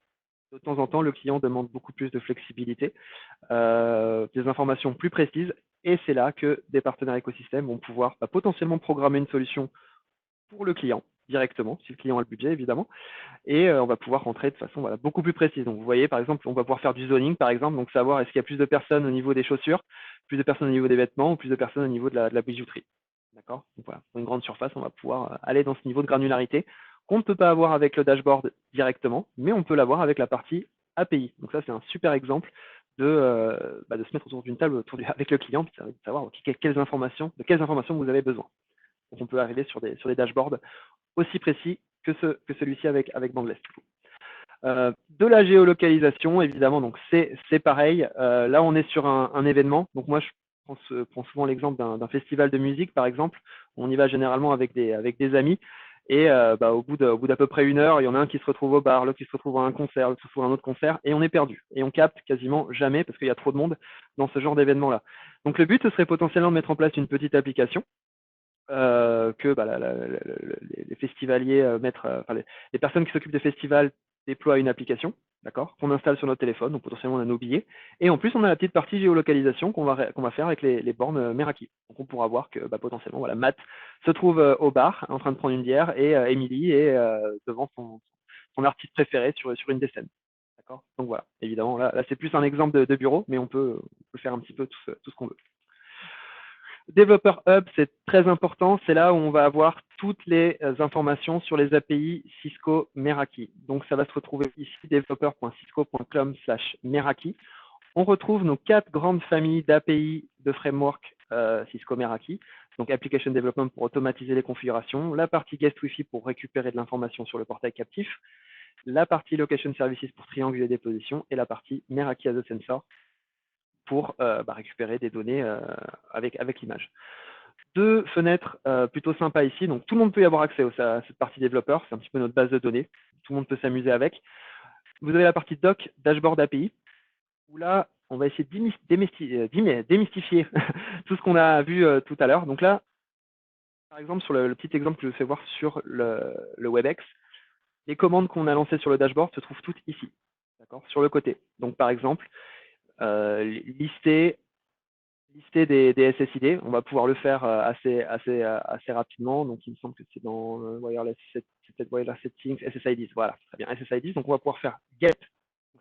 de temps en temps, le client demande beaucoup plus de flexibilité, des informations plus précises, et c'est là que des partenaires écosystèmes vont pouvoir potentiellement programmer une solution pour le client directement, si le client a le budget évidemment, et on va pouvoir rentrer de façon beaucoup plus précise. Donc vous voyez par exemple, on va pouvoir faire du zoning par exemple, donc savoir est-ce qu'il y a plus de personnes au niveau des chaussures, plus de personnes au niveau des vêtements ou plus de personnes au niveau de la bijouterie. D'accord. Donc voilà, pour une grande surface, on va pouvoir aller dans ce niveau de granularité qu'on ne peut pas avoir avec le dashboard directement, mais on peut l'avoir avec la partie API. Donc ça c'est un super exemple de se mettre autour d'une table avec le client, puis de savoir de quelles informations vous avez besoin. Donc on peut arriver sur des dashboards aussi précis que celui-ci avec Boundless. De la géolocalisation, évidemment, donc c'est pareil. Là, on est sur un événement. Donc moi, je prends souvent l'exemple d'un festival de musique, par exemple. On y va généralement avec des amis. Et au bout d'à peu près 1 heure, il y en a un qui se retrouve au bar, l'autre qui se retrouve à un concert, l'autre qui se retrouve à un autre concert, et on est perdu. Et on capte quasiment jamais parce qu'il y a trop de monde dans ce genre d'événement-là. Donc le but, ce serait potentiellement de mettre en place une petite application que les festivaliers les personnes qui s'occupent des festivals déploient une application, d'accord, qu'on installe sur notre téléphone, donc potentiellement on a nos billets, et en plus on a la petite partie géolocalisation qu'on va faire avec les bornes Meraki. Donc on pourra voir que potentiellement Matt se trouve au bar en train de prendre une bière et Émilie est devant son artiste préféré sur une des scènes. D'accord. Donc voilà, évidemment là c'est plus un exemple de bureau, mais on peut faire un petit peu tout ce qu'on veut. Developer Hub, c'est très important. C'est là où on va avoir toutes les informations sur les API Cisco Meraki. Donc, ça va se retrouver ici, developer.cisco.com/Meraki. On retrouve nos 4 grandes familles d'API de framework Cisco Meraki. Donc, Application Development pour automatiser les configurations, la partie Guest Wi-Fi pour récupérer de l'information sur le portail captif, la partie Location Services pour trianguler des positions et la partie Meraki as a Sensor pour récupérer des données avec l'image. 2 fenêtres plutôt sympas ici. Donc, tout le monde peut y avoir accès à cette partie développeur. C'est un petit peu notre base de données. Tout le monde peut s'amuser avec. Vous avez la partie doc, dashboard API, où là, on va essayer de démystifier tout ce qu'on a vu tout à l'heure. Donc là, par exemple, sur le petit exemple que je vous fais voir sur le WebEx, les commandes qu'on a lancées sur le dashboard se trouvent toutes ici, d'accord, sur le côté. Donc par exemple, lister des SSID, on va pouvoir le faire assez rapidement. Donc il me semble que c'est dans wireless settings, SSIDs, voilà, très bien, SSIDs. Donc on va pouvoir faire get,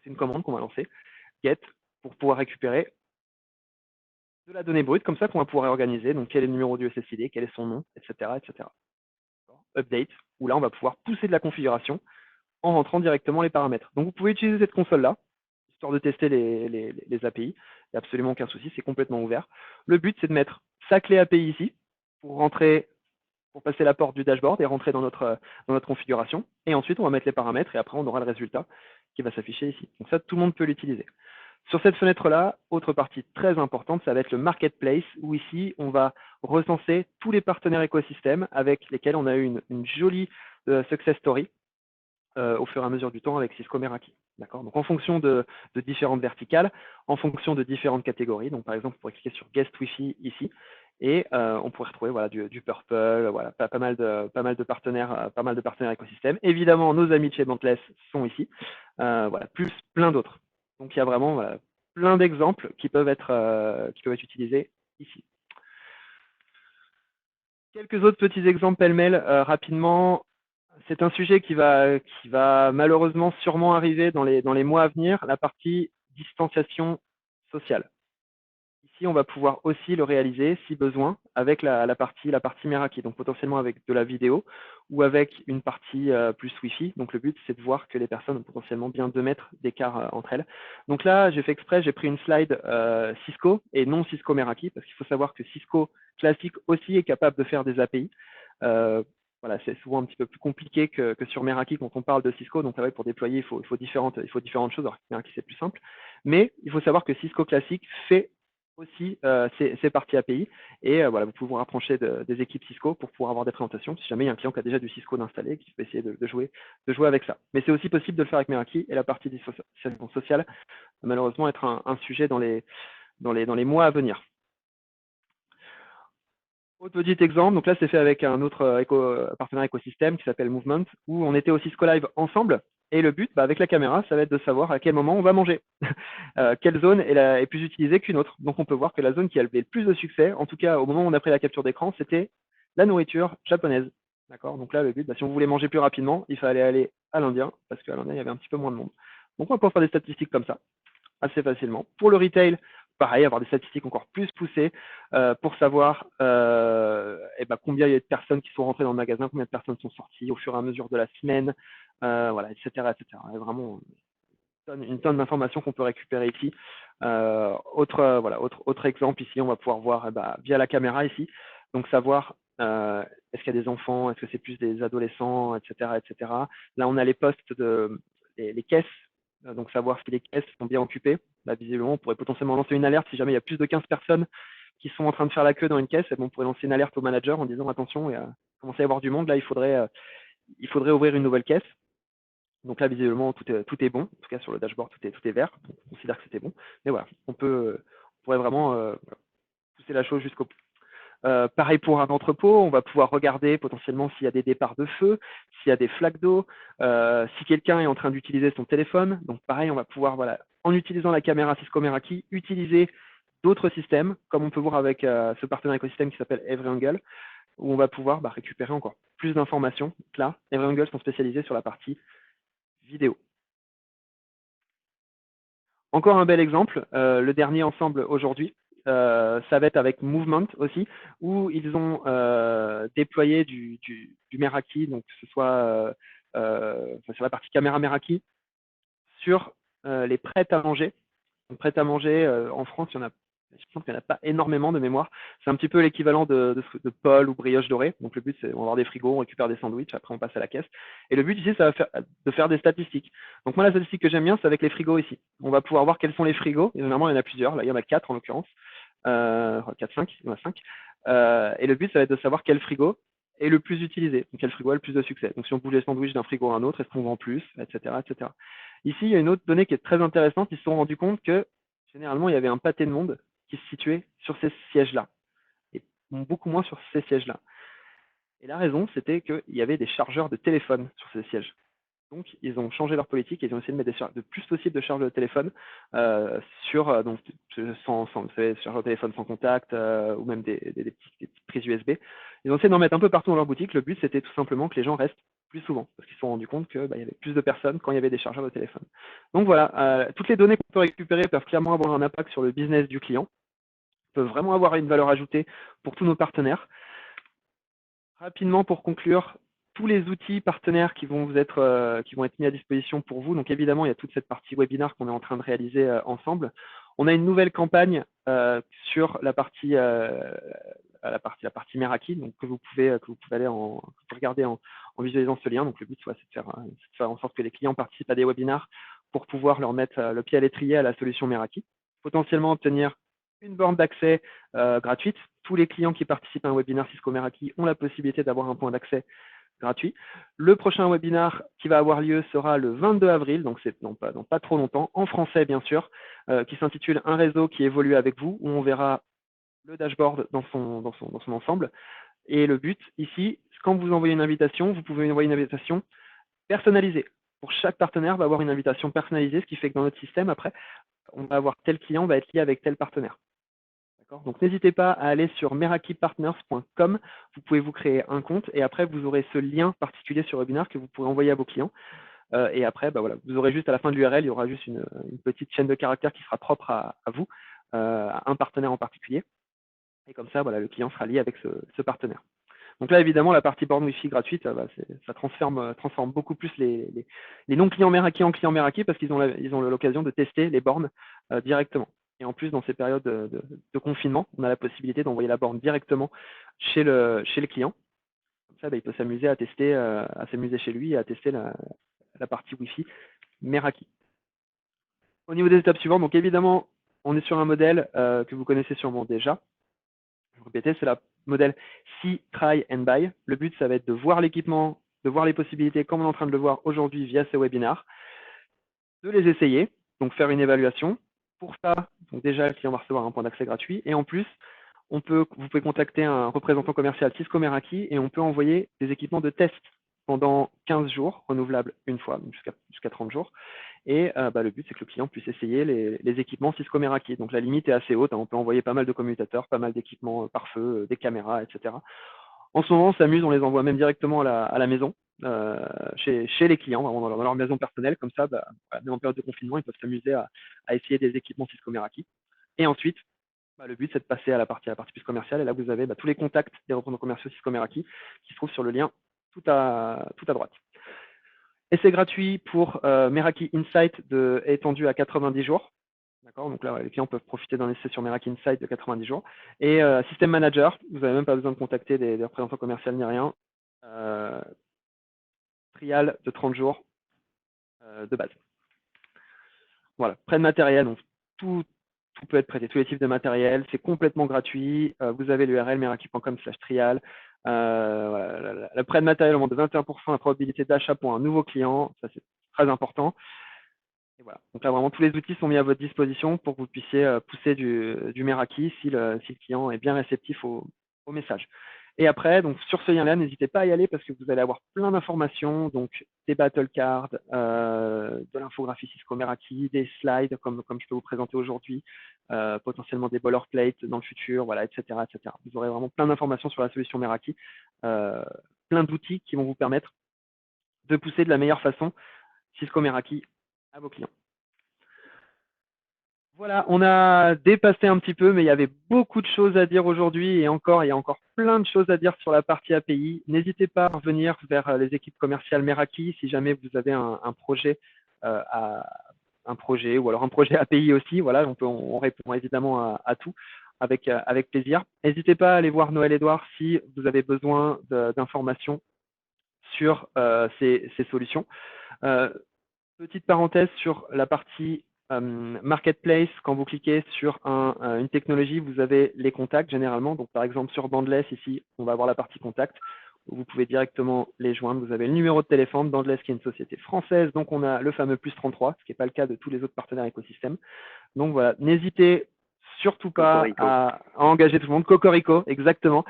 c'est une commande qu'on va lancer, get, pour pouvoir récupérer de la donnée brute, comme ça qu'on va pouvoir organiser, donc quel est le numéro du SSID, quel est son nom, etc. etc. Update, où là on va pouvoir pousser de la configuration en rentrant directement les paramètres. Donc vous pouvez utiliser cette console-là, histoire de tester les API. Il n'y a absolument aucun souci, c'est complètement ouvert. Le but, c'est de mettre sa clé API ici, pour rentrer, pour passer la porte du dashboard et rentrer dans notre configuration. Et ensuite, on va mettre les paramètres et après, on aura le résultat qui va s'afficher ici. Donc ça, tout le monde peut l'utiliser. Sur cette fenêtre-là, autre partie très importante, ça va être le marketplace, où ici, on va recenser tous les partenaires écosystèmes avec lesquels on a eu une jolie success story au fur et à mesure du temps avec Cisco Meraki. D'accord. Donc en fonction de différentes verticales, en fonction de différentes catégories. Donc par exemple, on pourrait cliquer sur Guest Wi-Fi ici, et on pourrait retrouver voilà, du Purple, voilà, pas mal de partenaires écosystèmes. Évidemment, nos amis de chez Bantless sont ici, voilà, plus plein d'autres. Donc il y a vraiment voilà, plein d'exemples qui peuvent être utilisés ici. Quelques autres petits exemples pêle-mêle rapidement. C'est un sujet qui va malheureusement sûrement arriver dans les mois à venir, la partie distanciation sociale. Ici, on va pouvoir aussi le réaliser, si besoin, avec la partie Meraki, donc potentiellement avec de la vidéo ou avec une partie plus Wi-Fi. Donc le but, c'est de voir que les personnes ont potentiellement bien 2 mètres d'écart entre elles. Donc là, j'ai fait exprès, j'ai pris une slide Cisco et non Cisco Meraki, parce qu'il faut savoir que Cisco classique aussi est capable de faire des API. Voilà, c'est souvent un petit peu plus compliqué que sur Meraki quand on parle de Cisco. Donc, pour déployer, il faut différentes choses. Alors, Meraki, c'est plus simple. Mais il faut savoir que Cisco classique fait aussi ces parties API. Et voilà, vous pouvez vous rapprocher des équipes Cisco pour pouvoir avoir des présentations. Si jamais il y a un client qui a déjà du Cisco d'installer, qui peut essayer de jouer avec ça. Mais c'est aussi possible de le faire avec Meraki, et la partie distanciation sociale va malheureusement être un sujet dans les mois à venir. Autre petit exemple, donc là c'est fait avec un autre partenaire écosystème qui s'appelle Movement, où on était au Cisco Live ensemble, et le but, avec la caméra, ça va être de savoir à quel moment on va manger, quelle zone est plus utilisée qu'une autre. Donc on peut voir que la zone qui a le plus de succès, en tout cas au moment où on a pris la capture d'écran, c'était la nourriture japonaise. D'accord. Donc là le but, si on voulait manger plus rapidement, il fallait aller à l'Indien, parce qu'à l'Indien il y avait un petit peu moins de monde. Donc on va pouvoir faire des statistiques comme ça assez facilement. Pour le retail, pareil, avoir des statistiques encore plus poussées pour savoir combien il y a de personnes qui sont rentrées dans le magasin, combien de personnes sont sorties au fur et à mesure de la semaine, voilà, etc. etc. Il y a vraiment une tonne d'informations qu'on peut récupérer ici. Autre exemple ici, on va pouvoir voir via la caméra ici, donc savoir est-ce qu'il y a des enfants, est-ce que c'est plus des adolescents, etc. etc. Là, on a les postes les caisses, donc savoir si les caisses sont bien occupées. Là, visiblement, on pourrait potentiellement lancer une alerte si jamais il y a plus de 15 personnes qui sont en train de faire la queue dans une caisse. On pourrait lancer une alerte au manager en disant attention, il commence à y avoir du monde. Là, il faudrait ouvrir une nouvelle caisse. Donc là, visiblement, tout est bon. En tout cas, sur le dashboard, tout est vert. Donc, on considère que c'était bon. Mais voilà, on pourrait vraiment pousser la chose jusqu'au bout. Pareil pour un entrepôt, on va pouvoir regarder potentiellement s'il y a des départs de feu, s'il y a des flaques d'eau, si quelqu'un est en train d'utiliser son téléphone. Donc pareil, on va pouvoir, voilà, en utilisant la caméra Cisco Meraki, utiliser d'autres systèmes, comme on peut voir avec ce partenaire écosystème qui s'appelle EveryAngle, où on va pouvoir récupérer encore plus d'informations. Là, EveryAngle sont spécialisés sur la partie vidéo. Encore un bel exemple, le dernier ensemble aujourd'hui, ça va être avec Movement aussi, où ils ont déployé du Meraki, donc que ce soit sur la partie caméra Meraki, sur les prêts à manger. Donc, prêts à manger, en France, je pense qu'il n'y en a pas énormément de mémoire. C'est un petit peu l'équivalent de Paul ou Brioche Dorée. Donc le but, c'est on va avoir des frigos, on récupère des sandwichs, après on passe à la caisse. Et le but ici, ça va de faire des statistiques. Donc moi, la statistique que j'aime bien, c'est avec les frigos ici. On va pouvoir voir quels sont les frigos. Et généralement, il y en a plusieurs. Là, il y en a 4 en l'occurrence. 4, 5, il y en a 5. Et le but, ça va être de savoir quel frigo est le plus utilisé, donc quel frigo a le plus de succès. Donc si on bouge les sandwichs d'un frigo à un autre, est-ce qu'on vend plus, etc., etc. Ici, il y a une autre donnée qui est très intéressante. Ils se sont rendus compte que généralement, il y avait un pâté de monde qui se situait sur ces sièges-là, et beaucoup moins sur ces sièges-là. Et la raison, c'était qu'il y avait des chargeurs de téléphone sur ces sièges. Donc, ils ont changé leur politique et ils ont essayé de mettre le plus possible de charges de téléphone donc, vous savez, chargeurs de téléphone sans contact ou même des petites prises USB. Ils ont essayé d'en mettre un peu partout dans leur boutique. Le but, c'était tout simplement que les gens restent plus souvent parce qu'ils se sont rendus compte qu'il y avait plus de personnes quand il y avait des chargeurs de téléphone. Donc voilà, toutes les données qu'on peut récupérer peuvent clairement avoir un impact sur le business du client, peuvent vraiment avoir une valeur ajoutée pour tous nos partenaires. Rapidement, pour conclure, tous les outils partenaires qui vont être mis à disposition pour vous. Donc évidemment, il y a toute cette partie webinar qu'on est en train de réaliser ensemble. On a une nouvelle campagne sur la partie Meraki, donc que vous pouvez aller regarder en visualisant ce lien. Donc le but, c'est de faire en sorte que les clients participent à des webinars pour pouvoir leur mettre le pied à l'étrier à la solution Meraki. Potentiellement obtenir une borne d'accès gratuite. Tous les clients qui participent à un webinaire Cisco Meraki ont la possibilité d'avoir un point d'accès gratuit. Le prochain webinar qui va avoir lieu sera le 22 avril, donc c'est dans pas trop longtemps, en français bien sûr, qui s'intitule Un réseau qui évolue avec vous, où on verra le dashboard dans son ensemble. Et le but ici, quand vous envoyez une invitation, vous pouvez envoyer une invitation personnalisée. Pour chaque partenaire, va avoir une invitation personnalisée, ce qui fait que dans notre système, après, on va avoir tel client va être lié avec tel partenaire. Donc n'hésitez pas à aller sur merakipartners.com, vous pouvez vous créer un compte et après vous aurez ce lien particulier sur webinar que vous pourrez envoyer à vos clients. Et après, voilà, vous aurez juste à la fin de l'URL, il y aura juste une petite chaîne de caractères qui sera propre à vous, à un partenaire en particulier. Et comme ça, voilà, le client sera lié avec ce partenaire. Donc là, évidemment, la partie borne Wi-Fi gratuite, ça transforme beaucoup plus les non-clients Meraki en clients Meraki parce qu'ils ont l'occasion de tester les bornes directement. Et en plus, dans ces périodes de confinement, on a la possibilité d'envoyer la borne directement chez le client. Comme ça, il peut s'amuser à tester, chez lui et à tester la partie Wi-Fi Meraki. Au niveau des étapes suivantes, donc évidemment, on est sur un modèle que vous connaissez sûrement déjà. Je vais répéter, c'est le modèle See, Try and Buy. Le but, ça va être de voir l'équipement, de voir les possibilités comme on est en train de le voir aujourd'hui via ces webinars, de les essayer, donc faire une évaluation. Pour ça, donc déjà, le client va recevoir un point d'accès gratuit. Et en plus, vous pouvez contacter un représentant commercial Cisco Meraki et on peut envoyer des équipements de test pendant 15 jours, renouvelables une fois, jusqu'à 30 jours. Et le but, c'est que le client puisse essayer les équipements Cisco Meraki. Donc la limite est assez haute, hein. On peut envoyer pas mal de commutateurs, pas mal d'équipements pare-feu, des caméras, etc. En ce moment, on s'amuse, on les envoie même directement à la maison, chez les clients, vraiment dans leur maison personnelle. Comme ça, même en période de confinement, ils peuvent s'amuser à essayer des équipements Cisco Meraki. Et ensuite, le but, c'est de passer à la partie plus commerciale. Et là, vous avez tous les contacts des représentants commerciaux Cisco Meraki qui se trouvent sur le lien tout à droite. Et c'est gratuit pour Meraki Insight étendu à 90 jours. D'accord, donc là, les clients peuvent profiter d'un essai sur Meraki Insight de 90 jours. Et System Manager, vous n'avez même pas besoin de contacter des représentants commerciaux ni rien. Trial de 30 jours de base. Voilà, prêt de matériel, donc tout peut être prêté, tous les types de matériel, c'est complètement gratuit. Vous avez l'URL meraki.com/trial. Voilà, le prêt de matériel augmente de 21% la probabilité d'achat pour un nouveau client, ça c'est très important. Et voilà. Donc là, vraiment, tous les outils sont mis à votre disposition pour que vous puissiez pousser du Meraki si le client est bien réceptif au message. Et après, donc sur ce lien-là, n'hésitez pas à y aller parce que vous allez avoir plein d'informations, donc des battle cards, de l'infographie Cisco Meraki, des slides comme je peux vous présenter aujourd'hui, potentiellement des boilerplates dans le futur, voilà, etc., etc. Vous aurez vraiment plein d'informations sur la solution Meraki, plein d'outils qui vont vous permettre de pousser de la meilleure façon Cisco Meraki à vos clients. Voilà, on a dépassé un petit peu, mais il y avait beaucoup de choses à dire aujourd'hui et il y a encore plein de choses à dire sur la partie API. N'hésitez pas à revenir vers les équipes commerciales Meraki si jamais vous avez un projet ou alors un projet API aussi. Voilà, on répond évidemment à tout avec plaisir. N'hésitez pas à aller voir Noël Edouard si vous avez besoin d'informations sur ces solutions. Petite parenthèse sur la partie Marketplace, quand vous cliquez sur une technologie, vous avez les contacts généralement. Donc, par exemple, sur Bandless, ici, on va avoir la partie contact. Où vous pouvez directement les joindre. Vous avez le numéro de téléphone. Bandless, qui est une société française. Donc, on a le fameux +33, ce qui n'est pas le cas de tous les autres partenaires écosystèmes. Donc, voilà, n'hésitez surtout pas Cocorico. à engager tout le monde. Cocorico, exactement.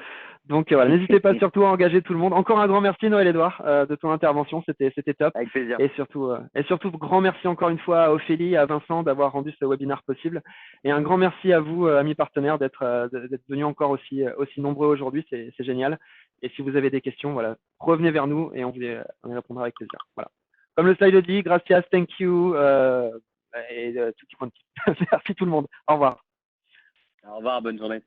Donc voilà, n'hésitez pas surtout à engager tout le monde. Encore un grand merci Noël-Édouard de ton intervention, c'était top. Avec plaisir. Et surtout, grand merci encore une fois à Ophélie et à Vincent d'avoir rendu ce webinaire possible. Et un grand merci à vous, amis partenaires, d'être venus encore aussi nombreux aujourd'hui, c'est génial. Et si vous avez des questions, voilà, revenez vers nous et on y répondra avec plaisir. Voilà. Comme le slide le dit, gracias, thank you, et tutti quanti. Merci tout le monde. Au revoir. Au revoir, bonne journée.